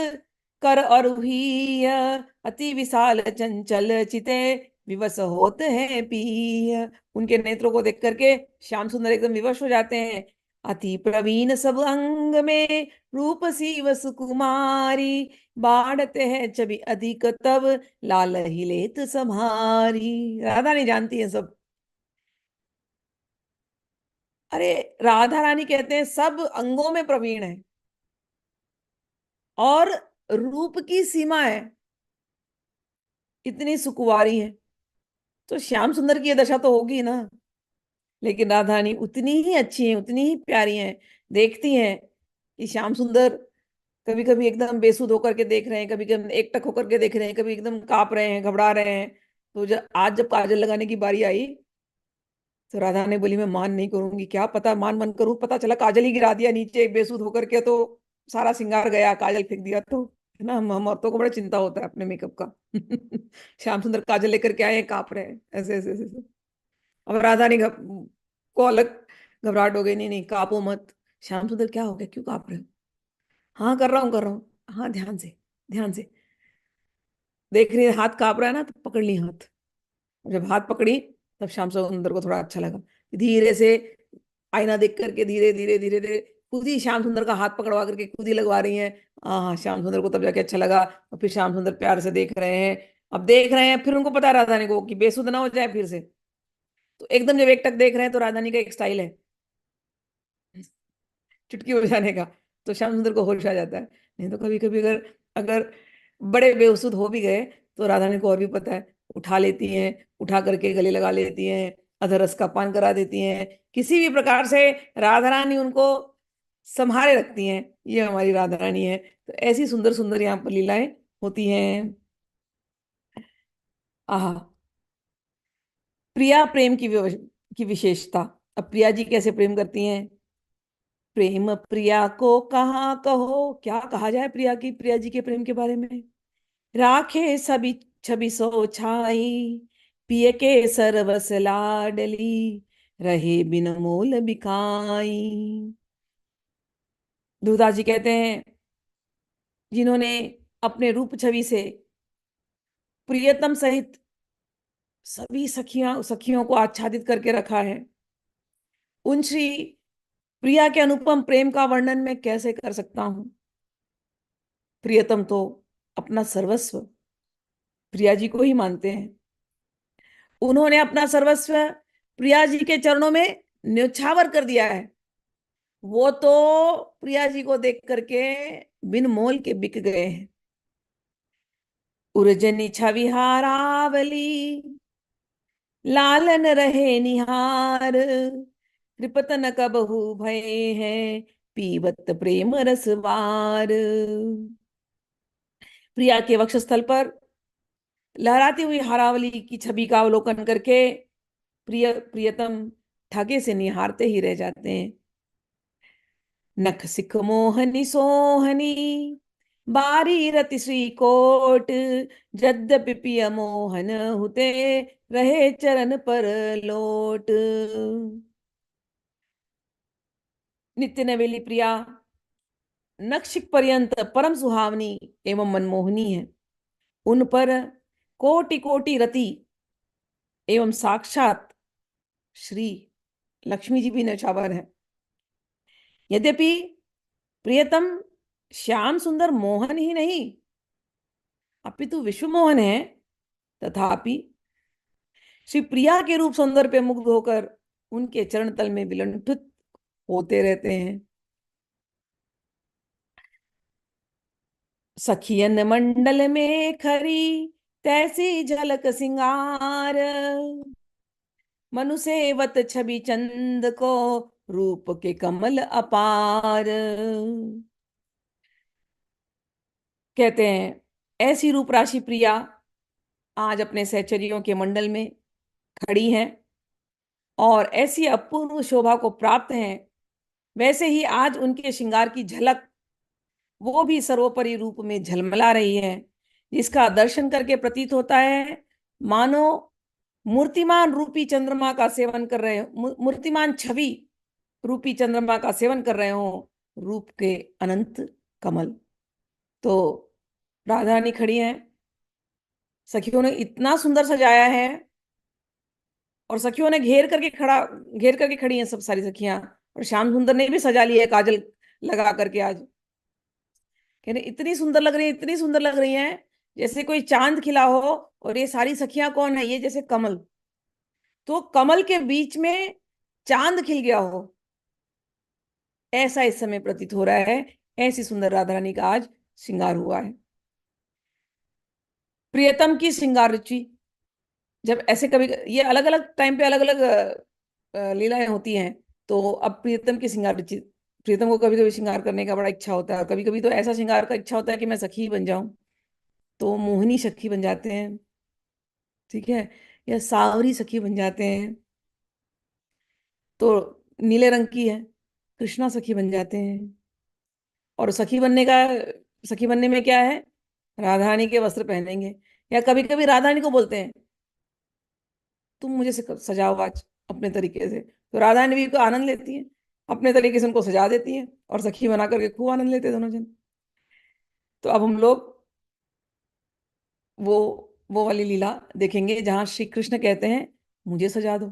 कर और हुई, अति विशाल चंचल चिते, विवश होते हैं पिय। उनके नेत्रों को देख करके श्याम सुंदर एकदम विवश हो जाते हैं। अति प्रवीण सब अंग में, रूप सी वसु कुमारी, बाढ़ते हैं छवि अधिक तब, लाल ही लेत सम्हारी। राधा नहीं जानती है सब। अरे, राधा रानी कहते हैं सब अंगों में प्रवीण है, और रूप की सीमा है, इतनी सुकुमारी है। तो श्याम सुंदर की ये दशा तो होगी ना, लेकिन राधा रानी उतनी ही अच्छी है, उतनी ही प्यारी है। देखती हैं कि श्याम सुंदर कभी कभी एकदम बेसुध होकर के देख रहे हैं, कभी कभी एकटक होकर के देख रहे हैं, कभी एकदम कांप रहे हैं, घबरा रहे हैं। तो जब काजल लगाने की बारी आई, तो राधा ने बोली मैं मान नहीं करूंगी, क्या पता मान मन करूं, पता चला काजल ही गिरा दिया नीचे बेसुध होकर के, तो सारा श्रृंगार गया, काजल फेंक दिया तो। है ना, हम औरतों को बड़ा चिंता होता है अपने मेकअप का। श्याम सुंदर काजल लेकर के आए हैं, कांप रहे हैं ऐसे ऐसे ऐसे ऐसे। अब राधा ने को अलग घबराहट हो गई, नहीं नहीं कांपो मत। श्याम सुंदर क्या हो गया, क्यों कांप रहे हो? हाँ कर रहा हूँ कर रहा हूँ, हाँ ध्यान से ध्यान से। देख रही है हाथ कांप रहा है ना, तो पकड़ ली हाथ। जब हाथ पकड़ी, तब श्याम सुंदर को थोड़ा अच्छा लगा। धीरे से आईना देख करके धीरे धीरे धीरे धीरे खुद ही श्याम सुंदर का हाथ पकड़वा करके खुद ही लगवा रही हैं। हाँ, श्याम सुंदर को तब जाके अच्छा लगा। और फिर श्याम सुंदर प्यार से देख रहे हैं। अब देख रहे हैं, फिर उनको पता है राधानी को कि बेसुध ना हो जाए फिर से। तो एकदम जब एकटक देख रहे हैं, तो राधानी का एक स्टाइल है चुटकी बजाने का। तो श्याम सुंदर को होश आ जाता है। नहीं तो कभी कभी अगर अगर बड़े बेहोश हो भी गए, तो राधानी को और भी पता है, उठा लेती हैं, उठा करके गले लगा लेती हैं, अधरस का पान करा देती हैं, किसी भी प्रकार से राधा रानी उनको संभाले रखती हैं। ये हमारी राधा रानी है। तो ऐसी सुंदर सुंदर यहाँ पर लीलाएं होती हैं। आहा, प्रिया प्रेम की विशेषता। अब प्रिया जी कैसे प्रेम करती हैं? प्रेम प्रिया को कहाँ कहो, क्या कहा जाए प्रिया की, प्रिया जी के प्रेम के बारे में। राखे सभी छवि सो छाई, पिय के सरवस लाडली, रहे बिन मोल बिकाई। दूधाजी जी कहते हैं, जिन्होंने अपने रूप छवि से प्रियतम सहित सभी सखियों को आच्छादित करके रखा है, उन श्री प्रिया के अनुपम प्रेम का वर्णन मैं कैसे कर सकता हूँ। प्रियतम तो अपना सर्वस्व प्रिया जी को ही मानते हैं। उन्होंने अपना सर्वस्व प्रिया जी के चरणों में न्यौछावर कर दिया है। वो तो प्रिया जी को देख करके बिन मोल के बिक गए हैं। उर्जनी छविहारावली, लालन रहे निहार, कृपतन कबहु भय है, पीवत प्रेम रसवार। प्रिया के वक्षस्थल पर लहराती हुई हारावली की छवि का अवलोकन करके प्रियतम ठगे से निहारते ही रह जाते हैं। नख सिख मोहनी सोहनी, बारी रति श्रीकोट, यद्यपि पिय मोहन हुते, रहे चरण पर लोट। नित्य नवेली प्रिया नक्षिक पर्यंत परम सुहावनी एवं मनमोहनी है। उन पर कोटि कोटि रति एवं साक्षात श्री लक्ष्मी जी भी नौछावर है। यद्यपि प्रियतम श्याम सुंदर मोहन ही नहीं, अपितु विश्वमोहन है, तथापि श्री प्रिया के रूप सौंदर्य पे मुग्ध होकर उनके चरण तल में विलुंठित होते रहते हैं। सखियन मंडल में खरी तैसी झलक सिंगार, मनु सेवत छवि चंद को रूप के कमल अपार। कहते हैं ऐसी रूप राशि प्रिया आज अपने सहचरियों के मंडल में खड़ी हैं और ऐसी अपूर्व शोभा को प्राप्त हैं। वैसे ही आज उनके श्रृंगार की झलक वो भी सर्वोपरि रूप में झलमला रही है, जिसका दर्शन करके प्रतीत होता है मानो मूर्तिमान रूपी चंद्रमा का सेवन कर रहे हो, मूर्तिमान छवि रूपी चंद्रमा का सेवन कर रहे हो रूप के अनंत कमल। तो राधा रानी खड़ी हैं, सखियों ने इतना सुंदर सजाया है और सखियों ने घेर करके खड़ी हैं सब सारी सखियां। और श्याम सुंदर ने भी सजा लिया है काजल लगा करके आज। कह रहे इतनी सुंदर लग रही है, इतनी सुंदर लग रही है, जैसे कोई चांद खिला हो। और ये सारी सखियां कौन है? ये जैसे कमल, तो कमल के बीच में चांद खिल गया हो, ऐसा इस समय प्रतीत हो रहा है। ऐसी सुंदर राधा रानी का आज श्रृंगार हुआ है। प्रियतम की श्रृंगार रुचि, जब ऐसे कभी ये अलग अलग टाइम पे अलग अलग लीलाएं होती हैं। तो अब प्रियतम की श्रृंगार रुचि, प्रियतम को कभी कभी श्रृंगार करने का बड़ा इच्छा होता है, और कभी कभी तो ऐसा श्रृंगार का इच्छा होता है कि मैं सखी बन जाऊं, तो मोहिनी सखी बन जाते हैं, ठीक है, या सावरी सखी बन जाते हैं। तो नीले रंग की है, कृष्णा सखी बन जाते हैं। और सखी बनने में क्या है, राधा रानी के वस्त्र पहनेंगे, या कभी कभी राधा रानी को बोलते हैं तुम मुझे सजाओ आज अपने तरीके से। तो राधा रानी भी को आनंद लेती है, अपने तरीके से उनको सजा देती है, और सखी बना करके खूब आनंद लेते हैं दोनों जन। तो अब हम लोग वो वो वाली लीला देखेंगे जहां श्री कृष्ण कहते हैं मुझे सजा दो।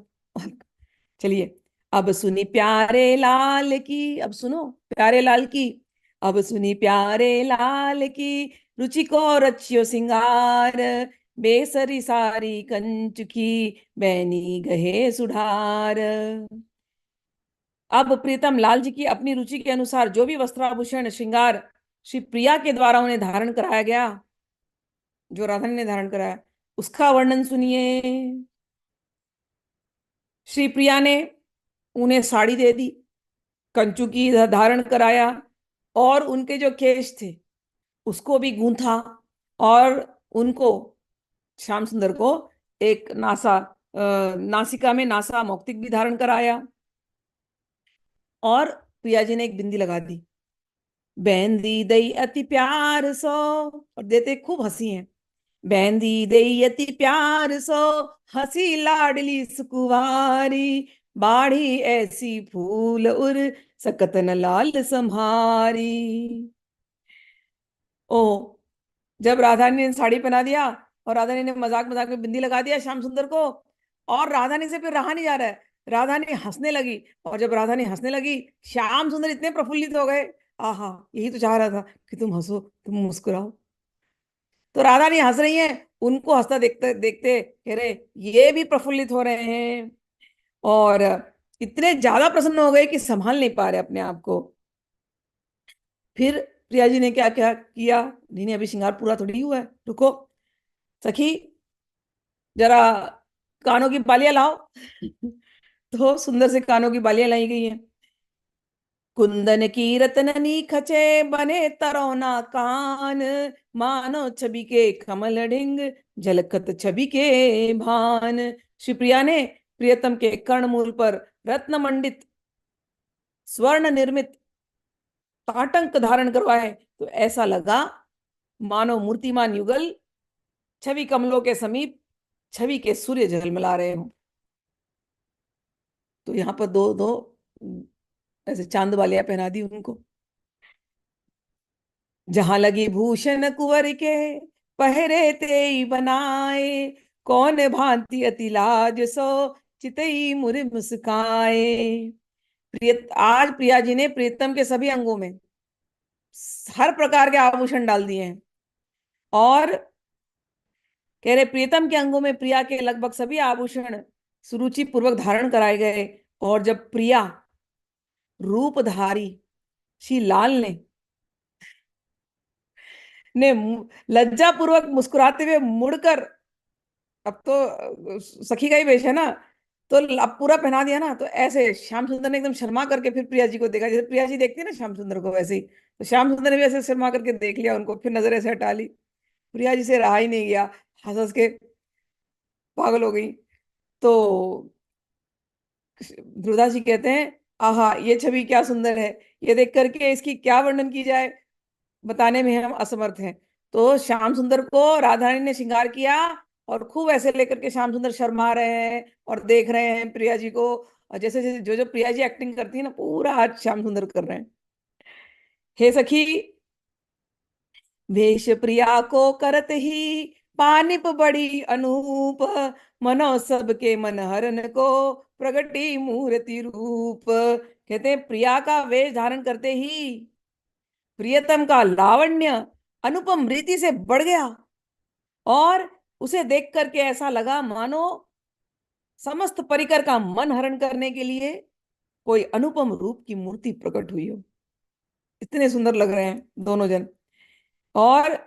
चलिए, अब सुनी प्यारे लाल की, अब सुनो प्यारे लाल की, अब सुनी प्यारे लाल की, रुचि को रचियो सिंगार, बेसरी सारी कंचुकी, बैनी गहे सुधार। अब प्रीतम लाल जी की अपनी रुचि के अनुसार जो भी वस्त्राभूषण श्रृंगार श्री प्रिया के द्वारा उन्हें धारण कराया गया, जो राधा ने धारण कराया, उसका वर्णन सुनिए। श्री प्रिया ने उन्हें साड़ी दे दी, कंचू की धारण कराया, और उनके जो केश थे उसको भी गूंथा, और उनको श्याम सुंदर को एक नासिका में नासा मौक्तिक भी धारण कराया, और प्रिया जी ने एक बिंदी लगा दी। बहन दी दई अति प्यार सो, और देते खूब हंसी हैं, बहन दी दई अति प्यार सो, हंसी लाडली सुकुवारी, बाढ़ी ऐसी फूल उर, सकत न लाल संहारी। ओ, जब राधानी ने साड़ी पहना दिया और राधानी ने मजाक मजाक में बिंदी लगा दिया श्याम सुंदर को, और राधानी से फिर रहा नहीं जा रहा है, राधानी हंसने लगी। और जब राधानी हंसने लगी, श्याम सुंदर इतने प्रफुल्लित हो गए, आहा यही तो चाह रहा था कि तुम हंसो, तुम मुस्कुराओ। तो राधानी हंस रही है, उनको हंसता देखते देखते कह रहे ये भी प्रफुल्लित हो रहे हैं, और इतने ज्यादा प्रसन्न हो गए कि संभाल नहीं पा रहे अपने आप को। फिर प्रिया जी ने क्या क्या किया, नहीं नहीं अभी श्रृंगार पूरा थोड़ी हुआ है, रुको सखी, जरा कानों की बालियां लाओ। तो सुंदर से कानों की बालियां लाई गई हैं। कुंदन की रतननी खचे बने तरोना कान, मानो छवि के कमल ढिंग, झलकत छवि के भान। शिवप्रिया ने प्रियतम के कर्णमूल पर रत्न मंडित स्वर्ण निर्मित ताटंक धारण करवाए, तो ऐसा लगा मानो मूर्तिमान युगल छवि कमलों के समीप छवि के सूर्य झलमला रहे हो। तो यहाँ पर दो दो ऐसे चांद वालियां पहना दी उनको। जहां लगी भूषण कुंवर के, पहरे ते बनाए, कौन भांति अति लाज सो, चितई मुर मुस्काए। आज प्रिया जी ने प्रीतम के सभी अंगों में हर प्रकार के आभूषण डाल दिए हैं, और कह रहे प्रियतम के अंगों में प्रिया के लगभग सभी आभूषण सुरुचि पूर्वक धारण कराए गए, और जब प्रिया रूपधारी श्री लाल ने लज्जा पूर्वक मुस्कुराते हुए मुड़कर, अब तो सखी का ही वेश है ना, तो अब पूरा पहना दिया ना, तो ऐसे श्याम सुंदर ने एकदम शर्मा करके फिर प्रिया जी को देखा, जैसे प्रिया जी देखती है ना श्याम सुंदर को, वैसे ही तो श्याम सुंदर ने भी ऐसे शर्मा करके देख लिया उनको, फिर नजर ऐसे हटा ली। प्रिया जी से रहा ही नहीं गया, हंस हंस के पागल हो गई। तो ध्रुवदास जी कहते हैं, आहा ये छवि क्या सुंदर है, ये देख करके इसकी क्या वर्णन की जाए, बताने में हम असमर्थ हैं। तो श्याम सुंदर को राधा रानी ने श्रृंगार किया, और खूब ऐसे लेकर के श्याम सुंदर शर्मा रहे हैं और देख रहे हैं प्रिया जी को, और जैसे जैसे जो जो प्रिया जी एक्टिंग करती है ना, पूरा आज श्याम सुंदर कर रहे हैं। हे सखी, वेश प्रिया को करत ही पानिप बड़ी अनूप, मनो सबके मन हरन को प्रगटी मूर्ति रूप। कहते हैं प्रिया का वेश धारण करते ही प्रियतम का लावण्य अनुपम रीति से बढ़ गया, और उसे देख करके ऐसा लगा मानो समस्त परिकर का मन हरण करने के लिए कोई अनुपम रूप की मूर्ति प्रकट हुई हो। इतने सुंदर लग रहे हैं दोनों जन। और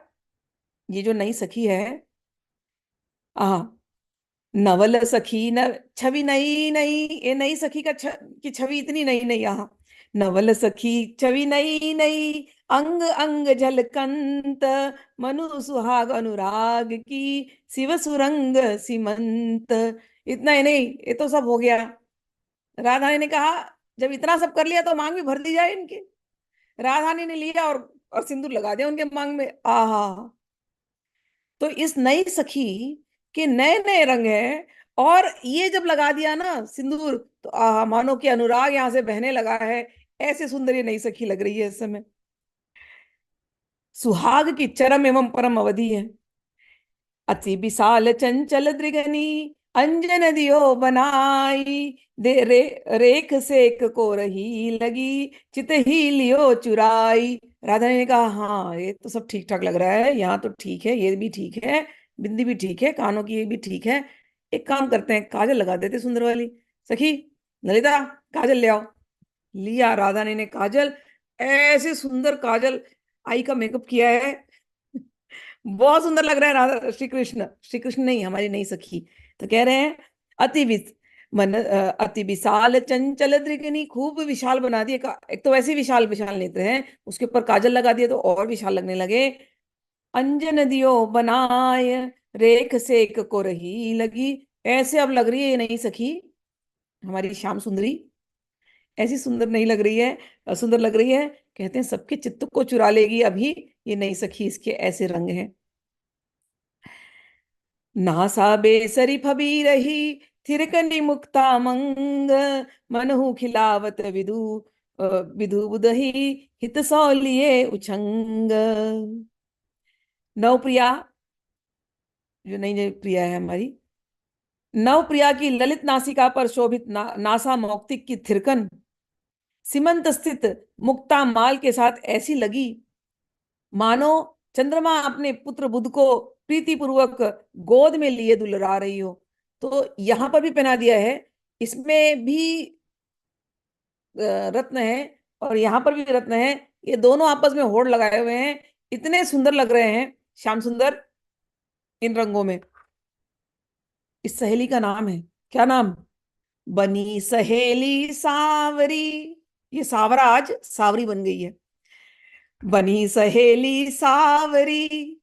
ये जो नई सखी है, आ नवल सखी न, छवि नई नई, ये नई सखी का की छवि इतनी नई नई, यहाँ नवल सखी छवि नई नई, अंग अंग झलकंत, मनु सुहाग अनुराग की, शिव सुरंग सीमंत। इतना ही नहीं, ये तो सब हो गया। राधा रानी ने कहा जब इतना सब कर लिया तो मांग भी भर दी जाए इनकी। राधा रानी ने लिया और सिंदूर लगा दिया उनके मांग में। आहा, तो इस नई सखी के नए नए रंग हैं, और ये जब लगा दिया ना सिंदूर, तो आहा मानो कि अनुराग यहाँ से बहने लगा है। ऐसे सुंदर ये नई सखी लग रही है इस समय। सुहाग की चरम एवं परम अवधि है। अति विशाल चंचल दृगनी, अंजन दियो बनाई, रेख सेक को रही लगी, चित ही लियो चुराई। राधा ने कहा हाँ ये तो सब ठीक ठाक लग रहा है, यहाँ तो ठीक है, ये भी ठीक है, बिंदी भी ठीक है, कानों की ये भी ठीक है। एक काम करते हैं, काजल लगा देते सुंदर वाली। सखी ललिता, काजल ले आओ। लिया राधा ने काजल, ऐसे सुंदर काजल, आई का मेकअप किया है। बहुत सुंदर लग रहा है राधा, श्री कृष्ण, श्री कृष्ण नहीं, हमारी नई सखी। तो कह रहे हैं अति अति विशाल चंचल दृगनी, खूब विशाल बना दिए एक तो वैसे विशाल विशाल नेत्र हैं, उसके ऊपर काजल लगा दिए तो और विशाल लगने लगे। अंजन दियो बनाए, रेख सेक को रही लगी। ऐसे अब लग रही है ये नई सखी, हमारी श्याम सुंदरी, ऐसी सुंदर नहीं लग रही है, सुंदर लग रही है। कहते हैं सबके चित्त को चुरा लेगी अभी ये नई सखी, इसके ऐसे रंग हैं। नासा बेसरी फबी रही, थिरकनी मुक्ता मंग, मनहु खिलावत विधु, विधु बुदही, हित सौलिए उछंग। नवप्रिया, जो नई नई प्रिया है हमारी, नवप्रिया की ललित नासिका पर शोभित नासा मौक्तिक की थिरकन सीमंत स्थित मुक्ता माल के साथ ऐसी लगी मानो चंद्रमा अपने पुत्र बुध को प्रीति पूर्वक गोद में लिए दुलरा रही हो। तो यहां पर भी पहना दिया है, इसमें भी रत्न है और यहाँ पर भी रत्न है, ये दोनों आपस में होड़ लगाए हुए हैं। इतने सुंदर लग रहे हैं श्याम सुंदर इन रंगों में। इस सहेली का नाम है, क्या नाम, बनी सहेली सावरी। ये सावरा आज सावरी बन गई है। बनी सहेली सावरी,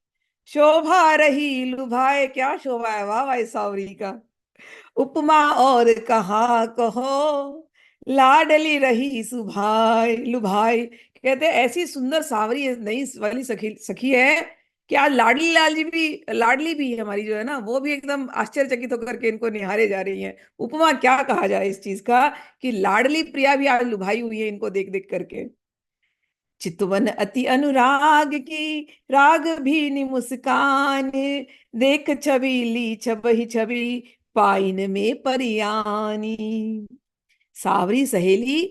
शोभा रही लुभाए, क्या शोभा है वाह भाई सावरी का। उपमा और कहा कहो, लाडली रही सुभाई लुभाई। कहते हैं ऐसी सुंदर सावरी नई वाली सखी सखी है कि आज लाडली लाल जी भी, लाडली भी हमारी जो है ना, वो भी एकदम आश्चर्यचकित होकर के इनको निहारे जा रही हैं। उपमा क्या कहा जाए इस चीज का, कि लाडली प्रिया भी आज लुभाई हुई है इनको देख देख करके। चितवन अति अनुराग की, राग भी मुस्कान, देख छबीली छबही छवि, पाइन में परियानी। सावरी सहेली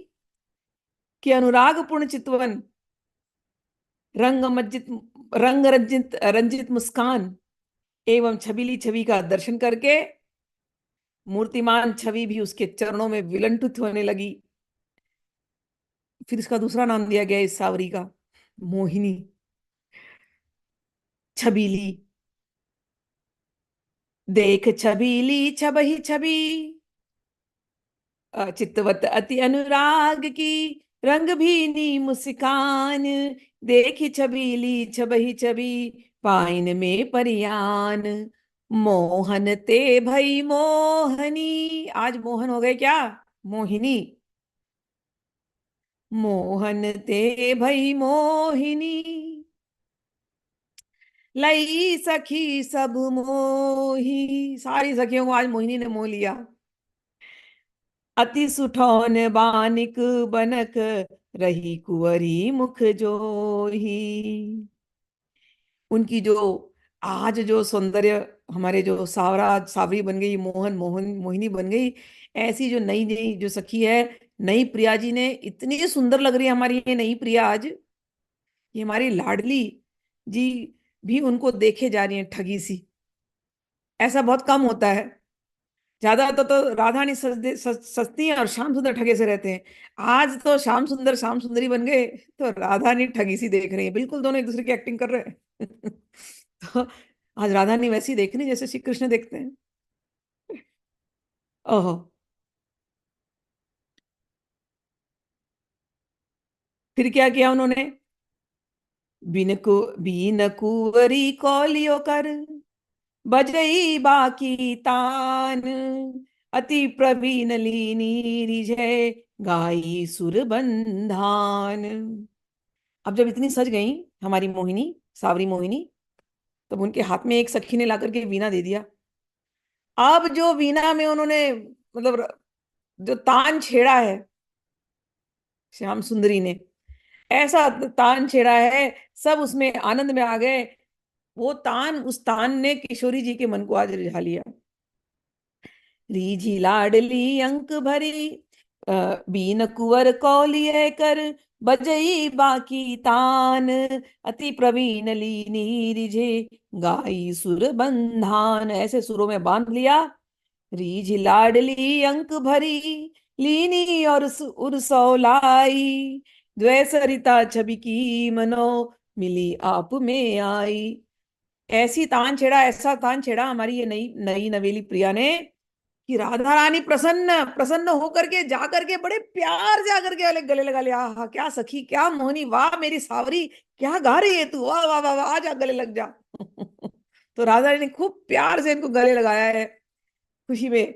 की अनुराग पूर्ण चितवन, रंग मज्जित, रंग रंजित रंजित मुस्कान, एवं छबीली छवि का दर्शन करके मूर्तिमान छवि भी उसके चरणों में विलंठित होने लगी। फिर इसका दूसरा नाम दिया गया इस सावरी का, मोहिनी, छबीली। देख छबीली छबही छवि, चित्तवत अति अनुराग की, रंग भीनी मुस्कान। देखी छबीली छबही छवि, पाइन में परियान। मोहन ते भई मोहनी, आज मोहन हो गए क्या, मोहिनी। मोहन ते भई मोहिनी, लई सखी सब मोही, सारी सखियों को आज मोहिनी ने मोह लिया। अति सुठौन बानिक बनक, रही कुंवरी मुख जोही। उनकी जो आज जो सौंदर्य, हमारे जो सावरा सावरी बन गई, मोहन मोहन मोहिनी बन गई, ऐसी जो नई नई जो सखी है, नई प्रिया जी ने, इतनी सुंदर लग रही है हमारी ये नई प्रिया आज। ये हमारी लाडली जी भी उनको देखे जा रही है ठगी सी। ऐसा बहुत कम होता है। ज्यादा तो राधा रानी सस्ती हैं और श्याम सुंदर ठगे से रहते हैं। आज तो श्याम सुंदरी बन गए, तो राधा रानी ठगी सी देख रही है, बिल्कुल दोनों एक दूसरे की एक्टिंग कर रहे हैं। तो आज राधा रानी वैसी देख रही जैसे श्री कृष्ण देखते हैं। ओहो। फिर क्या किया उन्होंने, बीन कुंवरी कौलियो कर, बजई बाकी तान। अति प्रवीण लीनी रिझे, गाई सुर बंधान। अब जब इतनी सज गई हमारी मोहिनी, सावरी मोहिनी, तब उनके हाथ में एक सखी ने ला करके वीणा दे दिया। अब जो वीणा में उन्होंने मतलब जो तान छेड़ा है श्याम सुंदरी ने, ऐसा तान छेड़ा है, सब उसमें आनंद में आ गए। वो तान, उस तान ने किशोरी जी के मन को आज रिझा लिया। रीझी लाडली अंक भरी, बीन कुंवर कौलिय कर, बजई बाकी तान। अति प्रवीण लीनी रिझे, गाई सुर बंधान। ऐसे सुरों में बांध लिया। रीझ लाडली अंक भरी, लीनी और उर्सौलाई। द्वै सरिता छवि की मनो, मिली आप में आई। ऐसी तान छेड़ा, ऐसा तान छेड़ा हमारी ये नई नई नवेली प्रिया ने, कि राधा रानी प्रसन्न प्रसन्न होकर के जाकर के बड़े प्यार से आकर के गले लगा लिया। हाँ, क्या सखी, क्या मोहनी, वाह मेरी सावरी, क्या गा रही है तू, वाह वाह वाह वाह, आजा गले लग जा। तो राधा रानी ने खूब प्यार से इनको गले लगाया है खुशी में।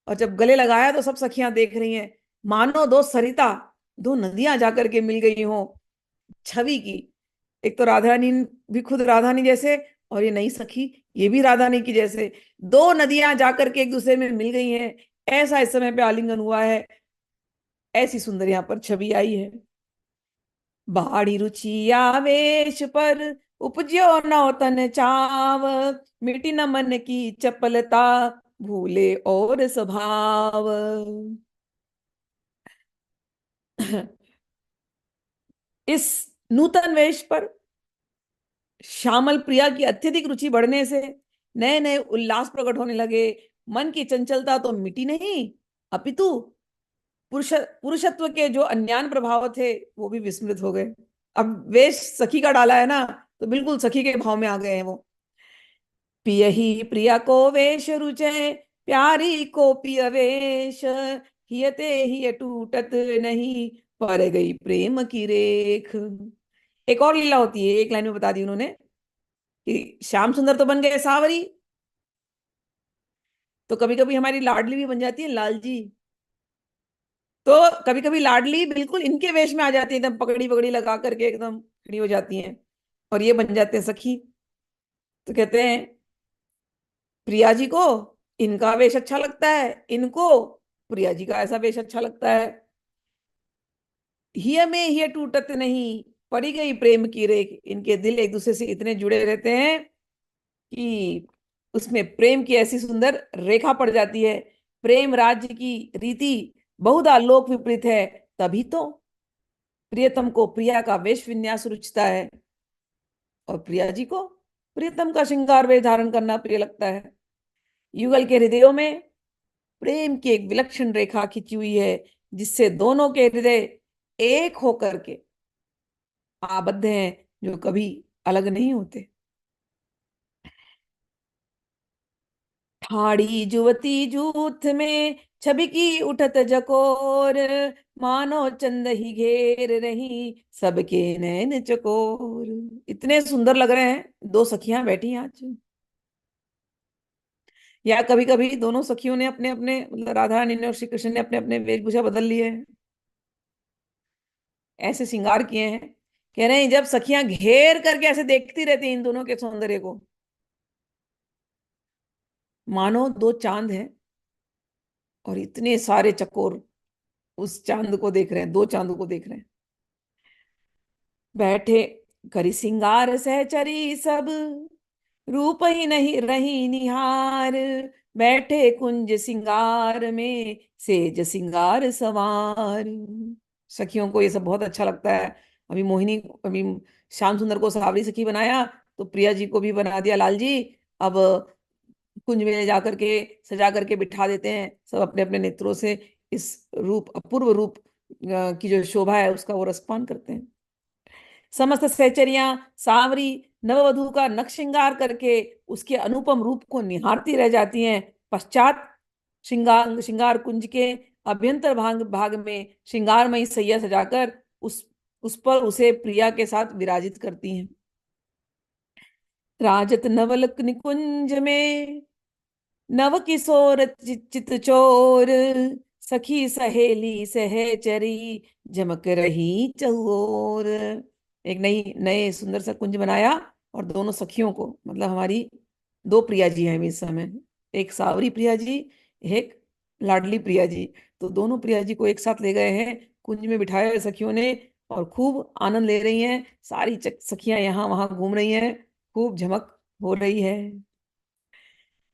और जब गले लगाया तो सब सखियां देख रही हैं, मानो दो सरिता, दो नदियां जाकर के मिल गई हो छवि की। एक तो राधा रानी भी खुद राधा रानी जैसे, और ये नई सखी, ये भी राधा रानी की जैसे, दो नदियां जाकर के एक दूसरे में मिल गई हैं। ऐसा इस समय पे आलिंगन हुआ है। ऐसी सुंदर यहाँ पर छवि आई है। बाड़ी रुचि आवेश पर, उपज्यो नौतन चाव। मिटी न मन की चपलता, भूले और स्वभाव। इस नूतन वेश पर श्यामल प्रिया की अत्यधिक रुचि बढ़ने से नए नए उल्लास प्रकट होने लगे। मन की चंचलता तो मिटी नहीं, अपितु पुरुषत्व के जो अन्यान प्रभाव थे वो भी विस्मृत हो गए। अब वेश सखी का डाला है ना, तो बिल्कुल सखी के भाव में आ गए हैं वो। पियही प्रिया को वेश रुचे, प्यारी को पिय वेश। हियते हिय टूटत नहीं, पर गई प्रेम की रेख। एक और लीला होती है, एक लाइन में बता दी उन्होंने, कि श्याम सुंदर तो बन गए सावरी, तो कभी कभी हमारी लाडली भी बन जाती है लाल जी। तो कभी कभी लाडली बिल्कुल इनके वेश में आ जाती है, एकदम पगड़ी पगड़ी लगा करके एकदम खड़ी हो जाती हैं, और ये बन जाते हैं सखी। तो कहते हैं प्रिया जी को इनका वेश अच्छा लगता है, इनको प्रिया जी का ऐसा वेश अच्छा लगता है। हिय में हिय टूटत नहीं, पड़ी गई प्रेम की रेख। इनके दिल एक दूसरे से इतने जुड़े रहते हैं कि उसमें प्रेम की ऐसी सुंदर रेखा पड़ जाती है। प्रेम राज्य की रीति बहुधा लोक विपरीत है, तभी तो प्रियतम को प्रिया का वेश विन्यास रुचता है, और प्रिया जी को प्रीतम का श्रृंगार वेश धारण करना प्रिय लगता है। युगल के हृदयों में प्रेम की एक विलक्षण रेखा खिंची हुई है, जिससे दोनों के हृदय एक होकर के आबद्ध हैं, जो कभी अलग नहीं होते। ठाड़ी जुवती जूथ में छवि की उठत जकोर, मानो चंद ही घेर रही सबके नैन चकोर। इतने सुंदर लग रहे हैं, दो सखियां बैठी हैं आज। या कभी कभी दोनों सखियों ने अपने अपने, मतलब राधा रानी ने और श्री कृष्ण ने अपने अपने वेशभूषा बदल लिए हैं, ऐसे श्रृंगार किए हैं। कह रहे हैं जब सखियां घेर करके ऐसे देखती रहती हैं इन दोनों के सौंदर्य को, मानो दो चांद हैं और इतने सारे चकोर उस चांद को देख रहे हैं, दो चांद को देख रहे हैं। बैठे करी सिंगार सहचरी सब, रूप ही नहीं रही निहार, बैठे कुंज सिंगार में सेज सिंगार सवार। सखियों को ये सब बहुत अच्छा लगता है। अभी मोहिनी, अभी श्याम सुंदर को सावरी सखी बनाया, तो प्रिया जी को भी बना दिया लाल जी। अब कुंज में ले जाकर के सजा करके बिठा देते हैं, सब अपने अपने नेत्रों से इस रूप, अपूर्व रूप की जो शोभा है उसका वो रसपान करते हैं। समस्त सहचरियां सावरी नववधु का नख श्रृंगार करके उसके अनुपम रूप को निहारती रह जाती हैं। पश्चात श्रृंगार श्रृंगार कुंज के अभ्यंतर भाग भाग में श्रृंगारमयी सैया सजाकर उस पर उसे प्रिया के साथ विराजित करती हैं। राजत नवल निकुंज में नव किशोर चित चोर, सखी सहेली सहचरी झमक रही चहुओर। एक नई नए सुंदर सा कुंज बनाया और दोनों सखियों को, मतलब हमारी दो प्रिया जी हैं इस समय, एक सावरी प्रिया जी, एक लाडली प्रिया जी। तो दोनों प्रिया जी को एक साथ ले गए हैं, कुंज में बिठाया है सखियों ने, और खूब आनंद ले रही हैं। सारी सखियां यहाँ वहां घूम रही हैं, खूब झमक हो रही है।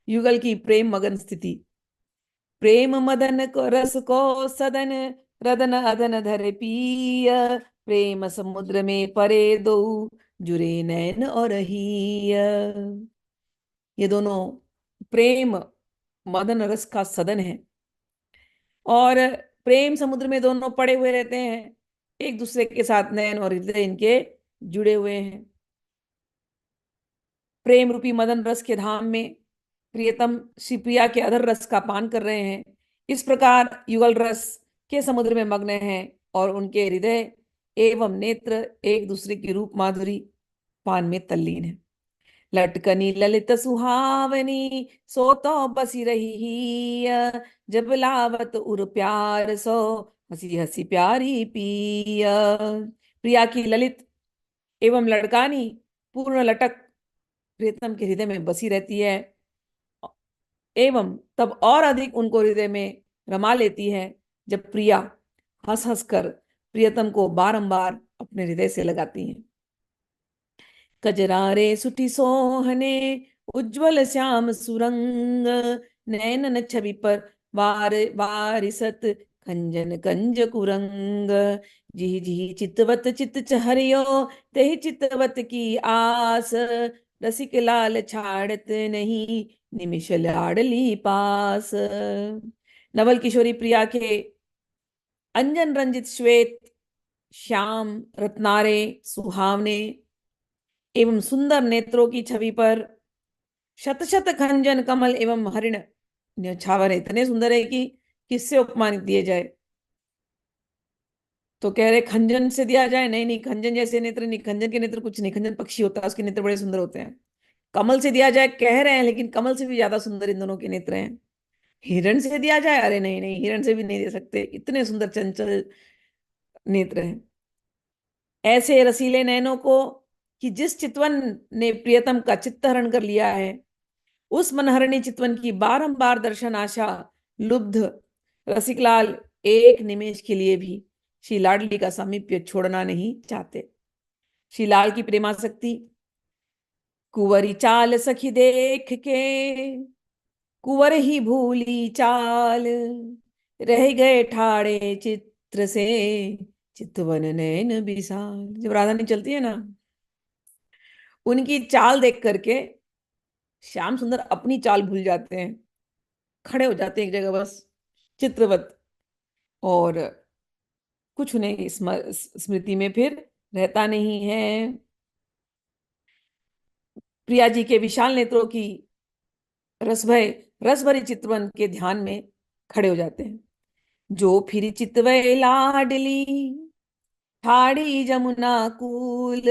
युगल की प्रेम मगन स्थिति। प्रेम मदन को रस को सदन, रदन अदन धर पिय, प्रेम समुद्र में परे दो, जुरे नैन और हिय। ये दोनों प्रेम मदन रस का सदन है, और प्रेम समुद्र में दोनों पड़े हुए रहते हैं, एक दूसरे के साथ नैन और हृदय इनके जुड़े हुए हैं। प्रेम रूपी मदन रस के धाम में प्रियतम शिवप्रिया के अधर रस का पान कर रहे हैं। इस प्रकार युगल रस के समुद्र में मग्न हैं, और उनके हृदय एवं नेत्र एक दूसरे की रूप माधुरी पान में तल्लीन है। लटकनी ललित सुहावनी सो तो बसी रही, जब लावत उर प्यार सो हंसी हंसी प्यारी पिय। प्रिया की ललित एवं लड़कानी पूर्ण लटक प्रियतम के हृदय में बसी रहती है, एवं तब और अधिक उनको हृदय में रमा लेती है जब प्रिया हंस हंस कर प्रियतम को बारंबार अपने हृदय से लगाती हैं। कजरारे सुटी सोहने उज्ज्वल श्याम सुरंग, नैनन छवि पर वार वारिसत खंजन कंज कुरंग। जी जी चितवत चित चहरियो तेहि चितवत की आस, रसिक लाल छाड़त नहीं निमिष लाडली पास। नवल किशोरी प्रिया के अंजन रंजित श्वेत श्याम रत्नारे सुहावने एवं सुंदर नेत्रों की छवि पर शत शत खंजन कमल एवं हरिण न्यौछावर इतने सुंदर है कि किससे उपमानित दिए जाए। तो कह रहे खंजन से दिया जाए, नहीं नहीं, खंजन जैसे नेत्र नहीं, खंजन के नेत्र कुछ नहीं, खंजन पक्षी होता है, उसके नेत्र बड़े सुंदर होते हैं। कमल से दिया जाए कह रहे हैं, लेकिन कमल से भी ज्यादा सुंदर इन दोनों के नेत्र हैं। हिरण से दिया जाए, अरे नहीं नहीं, हिरण से भी नहीं दे सकते, इतने सुंदर चंचल नेत्र हैं। ऐसे रसीले नैनों को कि जिस चितवन ने प्रियतम का चित्त हरण कर लिया है, उस मनहरणी चितवन की बारंबार दर्शन आशा लुब्ध रसिकलाल एक निमेश के लिए भी श्री लाडली का सामीप्य छोड़ना नहीं चाहते। श्री लाल की प्रेमासक्ति कुंवरी चाल सखी देख के, कुंवर ही भूली चाल, रह गए ठाड़े चित्र से चितवन नैन विशाल। जब राधा नहीं चलती है ना, उनकी चाल देख करके श्याम सुंदर अपनी चाल भूल जाते हैं, खड़े हो जाते हैं एक जगह बस, चित्रवत। और कुछ उन्हें स्मृति में फिर रहता नहीं है। प्रिया जी के विशाल नेत्रों की रसभय रस भरी चितवन के ध्यान में खड़े हो जाते हैं। जो फिर चितवै लाडली, ठाड़ी जमुना कूल,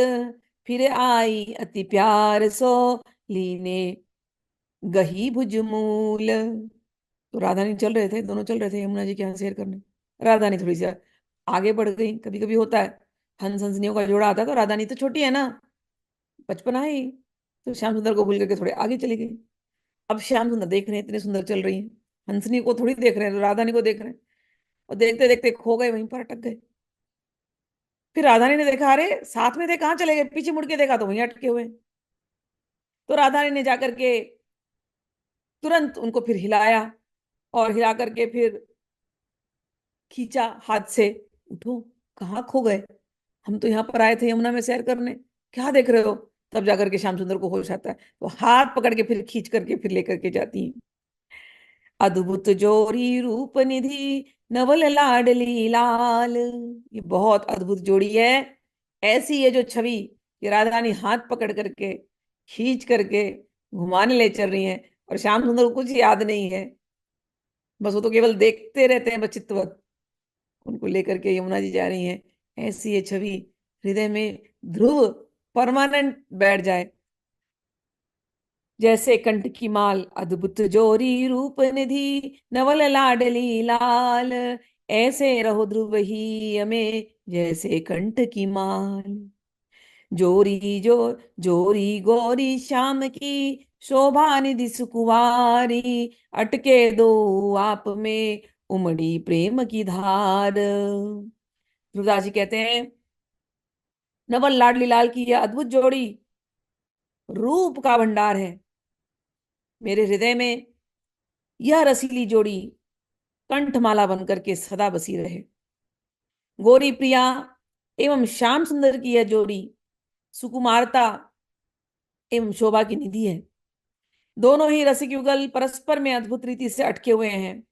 फिर आई अति प्यार सो, लीने गही भुजमूल। तो राधानी चल रहे थे, दोनों चल रहे थे यमुना जी के यहाँ सैर करने। राधानी थोड़ी सी आगे बढ़ गई, कभी कभी होता है, हंस हंसनियों का जोड़ा आता है तो राधानी तो छोटी है ना, बचपना है ही, तो श्याम सुंदर को भूल करके थोड़े आगे चली गई। अब श्याम सुंदर देख रहे हैं, इतने सुंदर चल रही है, हंसनी को थोड़ी देख रहे हैं, राधानी को देख रहे हैं, और देखते देखते खो गए, वहीं पर अटक गए। फिर राधानी ने देखा, अरे साथ में थे, कहाँ चले गए, पीछे मुड़ के देखा तो वहीं अटके हुए। तो राधानी ने जाकर के तुरंत उनको फिर हिलाया, और हिला करके फिर खींचा हाथ से, उठो, कहाँ खो गए, हम तो यहाँ पर आए थे यमुना में सैर करने, क्या देख रहे हो। तब जाकर के श्याम सुंदर को होश आता है, तो हाथ पकड़ के फिर खींच करके फिर लेकर के जाती है। अद्भुत जोड़ी रूप निधि, नवल लाडली लाल। ये बहुत अद्भुत जोड़ी है। ऐसी ये जो छवि, ये राधा रानी हाथ पकड़ करके खींच करके घुमाने ले चल रही हैं, और श्याम सुंदर को कुछ याद नहीं है, बस वो तो केवल देखते रहते हैं, बस चित्तवत उनको लेकर के यमुना जी जा रही हैं। ऐसी ये छवि हृदय में ध्रुव परमानेंट बैठ जाए। जैसे कंठ की माल, अद्भुत जोरी रूप निधि, नवल लाडली लाल, ऐसे रहो ध्रुव ही हमें, जैसे कंठ की माल। जोरी जो जोरी गौरी श्याम की, शोभा निधि सुकुवारी, अटके दो आप में, उमड़ी प्रेम की धार। ध्रुवदास जी कहते हैं, नवल लाडली लाल की यह अद्भुत जोड़ी रूप का भंडार है। मेरे हृदय में यह रसीली जोड़ी कंठमाला बनकर के सदा बसी रहे। गौरी प्रिया एवं श्याम सुंदर की यह जोड़ी सुकुमारता एवं शोभा की निधि है। दोनों ही रसिक युगल परस्पर में अद्भुत रीति से अटके हुए हैं।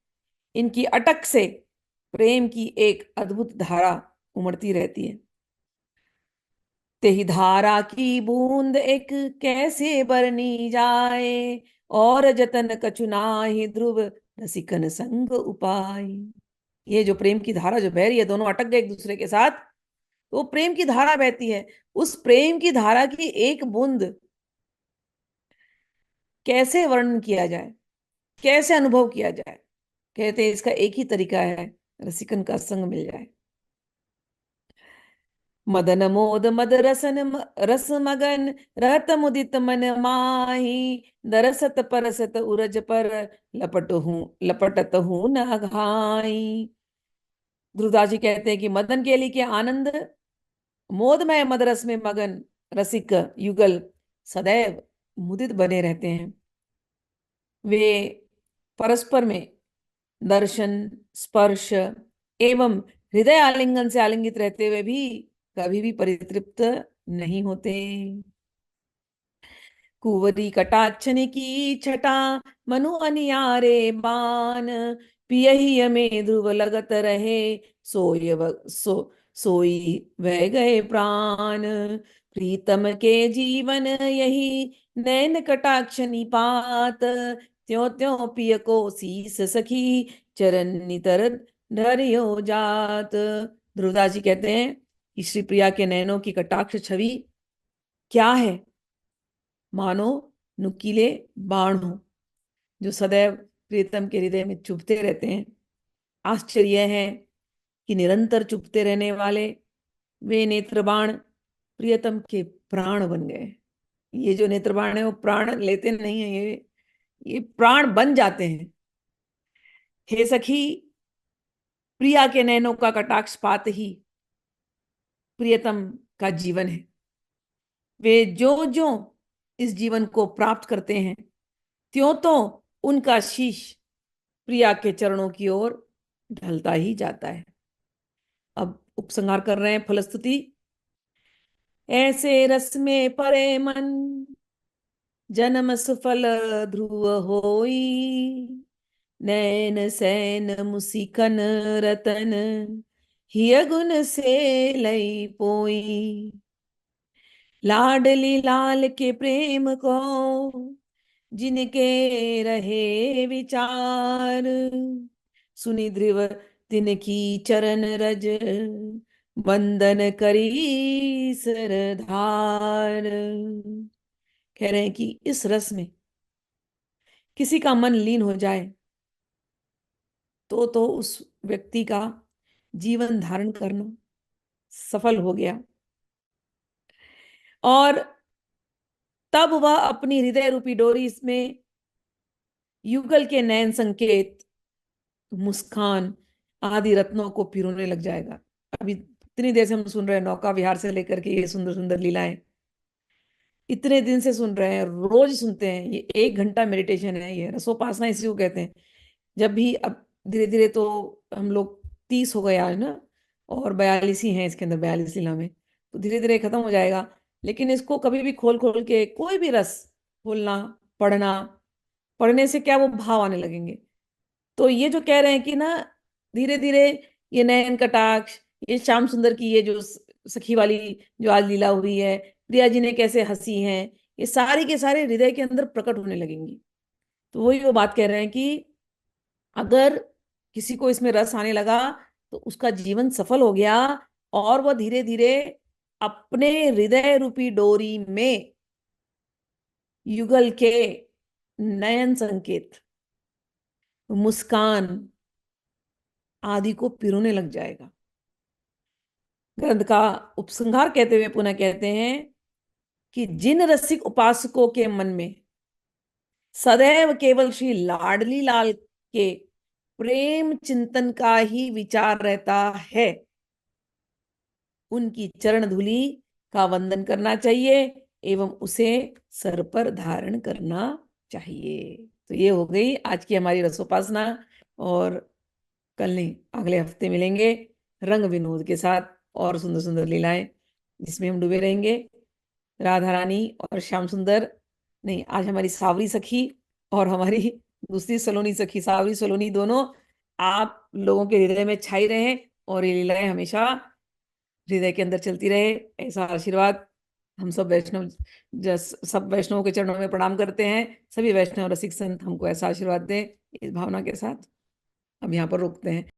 इनकी अटक से प्रेम की एक अद्भुत धारा उमड़ती रहती है। तेहि धारा की बूंद एक कैसे बरनी जाए, और जतन कछु नाहि ध्रुव, रसिकन संग उपाय। ये जो प्रेम की धारा जो बह रही है, दोनों अटक गए एक दूसरे के साथ, तो वो प्रेम की धारा बहती है। उस प्रेम की धारा की एक बूंद कैसे वर्णन किया जाए, कैसे अनुभव किया जाए। कहते हैं इसका एक ही तरीका है, रसिकन का संग मिल जाए। मदन मोद मद रसन रस मगन, रहत मुदित मन माही, दरसत परसत उरज पर, लपटत हूँ न घाई। ध्रुवदास जी कहते हैं कि मदन केली के आनंद, मोदमय मदरस में मगन रसिक युगल सदैव मुदित बने रहते हैं। वे परस्पर में दर्शन, स्पर्श एवं हृदय आलिंगन से आलिंगित रहते हुए भी कभी भी परितृप्त नहीं होते। कुंवरी कटाक्षन की छटा, मनु अनियारे बान, पियहि हमें ध्रुव लगत रहे, सोय सोई वह गए प्राण। प्रीतम के जीवन यही, नैन कटाक्ष निपात, त्यों त्यों पिय को शीस सखी, चरण नितर धरियो जात। ध्रुवदास जी कहते हैं कि श्री प्रिया के नैनों की कटाक्ष छवि क्या है, मानो नुकीले बाण हो, जो सदैव प्रीतम के हृदय में चुभते रहते हैं। आश्चर्य है कि निरंतर चुभते रहने वाले वे नेत्र बाण प्रियतम के प्राण बन गए। ये जो नेत्र बाण है वो प्राण लेते नहीं है, ये प्राण बन जाते हैं। हे सखी, प्रिया के नैनों का कटाक्ष पात ही प्रियतम का जीवन है। वे जो जो इस जीवन को प्राप्त करते हैं, त्यों तो उनका शीश प्रिया के चरणों की ओर ढलता ही जाता है। अब उपसंहार कर रहे हैं फलस्तुति। ऐसे रस में परे मन, जन्म सफल ध्रुव होई। नैन सैन मुसिकन रतन, हिय गुण से लई पोई। लाडली लाल के प्रेम को, जिनके रहे विचार। सुनि ध्रुव तिनकी चरण रज, वंदन करी सरधार। कह रहे हैं कि इस रस में किसी का मन लीन हो जाए तो उस व्यक्ति का जीवन धारण करना सफल हो गया। और तब वह अपनी हृदय रूपी डोरी इसमें युगल के नयन संकेत, मुस्कान आदि रत्नों को पिरोने लग जाएगा। अभी इतनी देर से हम सुन रहे हैं नौका विहार से लेकर के ये सुंदर सुंदर लीलाएं, इतने दिन से सुन रहे हैं, रोज सुनते हैं। ये 1 घंटा मेडिटेशन है, ये रसोपासना इसी को कहते हैं। जब भी अब धीरे धीरे तो हम लोग 30 हो गए आज ना, और 42 ही हैं इसके अंदर, 42 लीला में, तो धीरे धीरे खत्म हो जाएगा। लेकिन इसको कभी भी खोल खोल के कोई भी रस खोलना, पढ़ना, पढ़ने से क्या वो भाव आने लगेंगे। तो ये जो कह रहे हैं कि ना धीरे धीरे ये नयन कटाक्ष, ये श्याम सुंदर की ये जो सखी वाली जो आज लीला हुई है, प्रिया जी ने कैसे हंसी हैं, ये सारे के सारे हृदय के अंदर प्रकट होने लगेंगी। तो वही वो बात कह रहे हैं कि अगर किसी को इसमें रस आने लगा तो उसका जीवन सफल हो गया, और वह धीरे धीरे अपने हृदय रूपी डोरी में युगल के नयन संकेत, मुस्कान आदि को पिरोने लग जाएगा। ग्रंथ का उपसंहार कहते हुए पुनः कहते हैं कि जिन रसिक उपासकों के मन में सदैव केवल श्री लाडली लाल के प्रेम चिंतन का ही विचार रहता है, उनकी चरण धूलि का वंदन करना चाहिए एवं उसे सर पर धारण करना चाहिए। तो ये हो गई आज की हमारी रसोपासना, और कल नहीं अगले हफ्ते मिलेंगे रंग विनोद के साथ और सुंदर सुंदर लीलाएं जिसमें हम डूबे रहेंगे। राधा रानी और श्याम सुंदर, नहीं आज हमारी सावरी सखी और हमारी दूसरी सलोनी सखी, सावरी सलोनी दोनों आप लोगों के हृदय में छाई रहे, और ये लीलाएं हमेशा हृदय के अंदर चलती रहे, ऐसा आशीर्वाद हम सब वैष्णव, सब वैष्णवों के चरणों में प्रणाम करते हैं। सभी वैष्णव रसिक संत हमको ऐसा आशीर्वाद दें, इस भावना के साथ हम यहाँ पर रोकते हैं।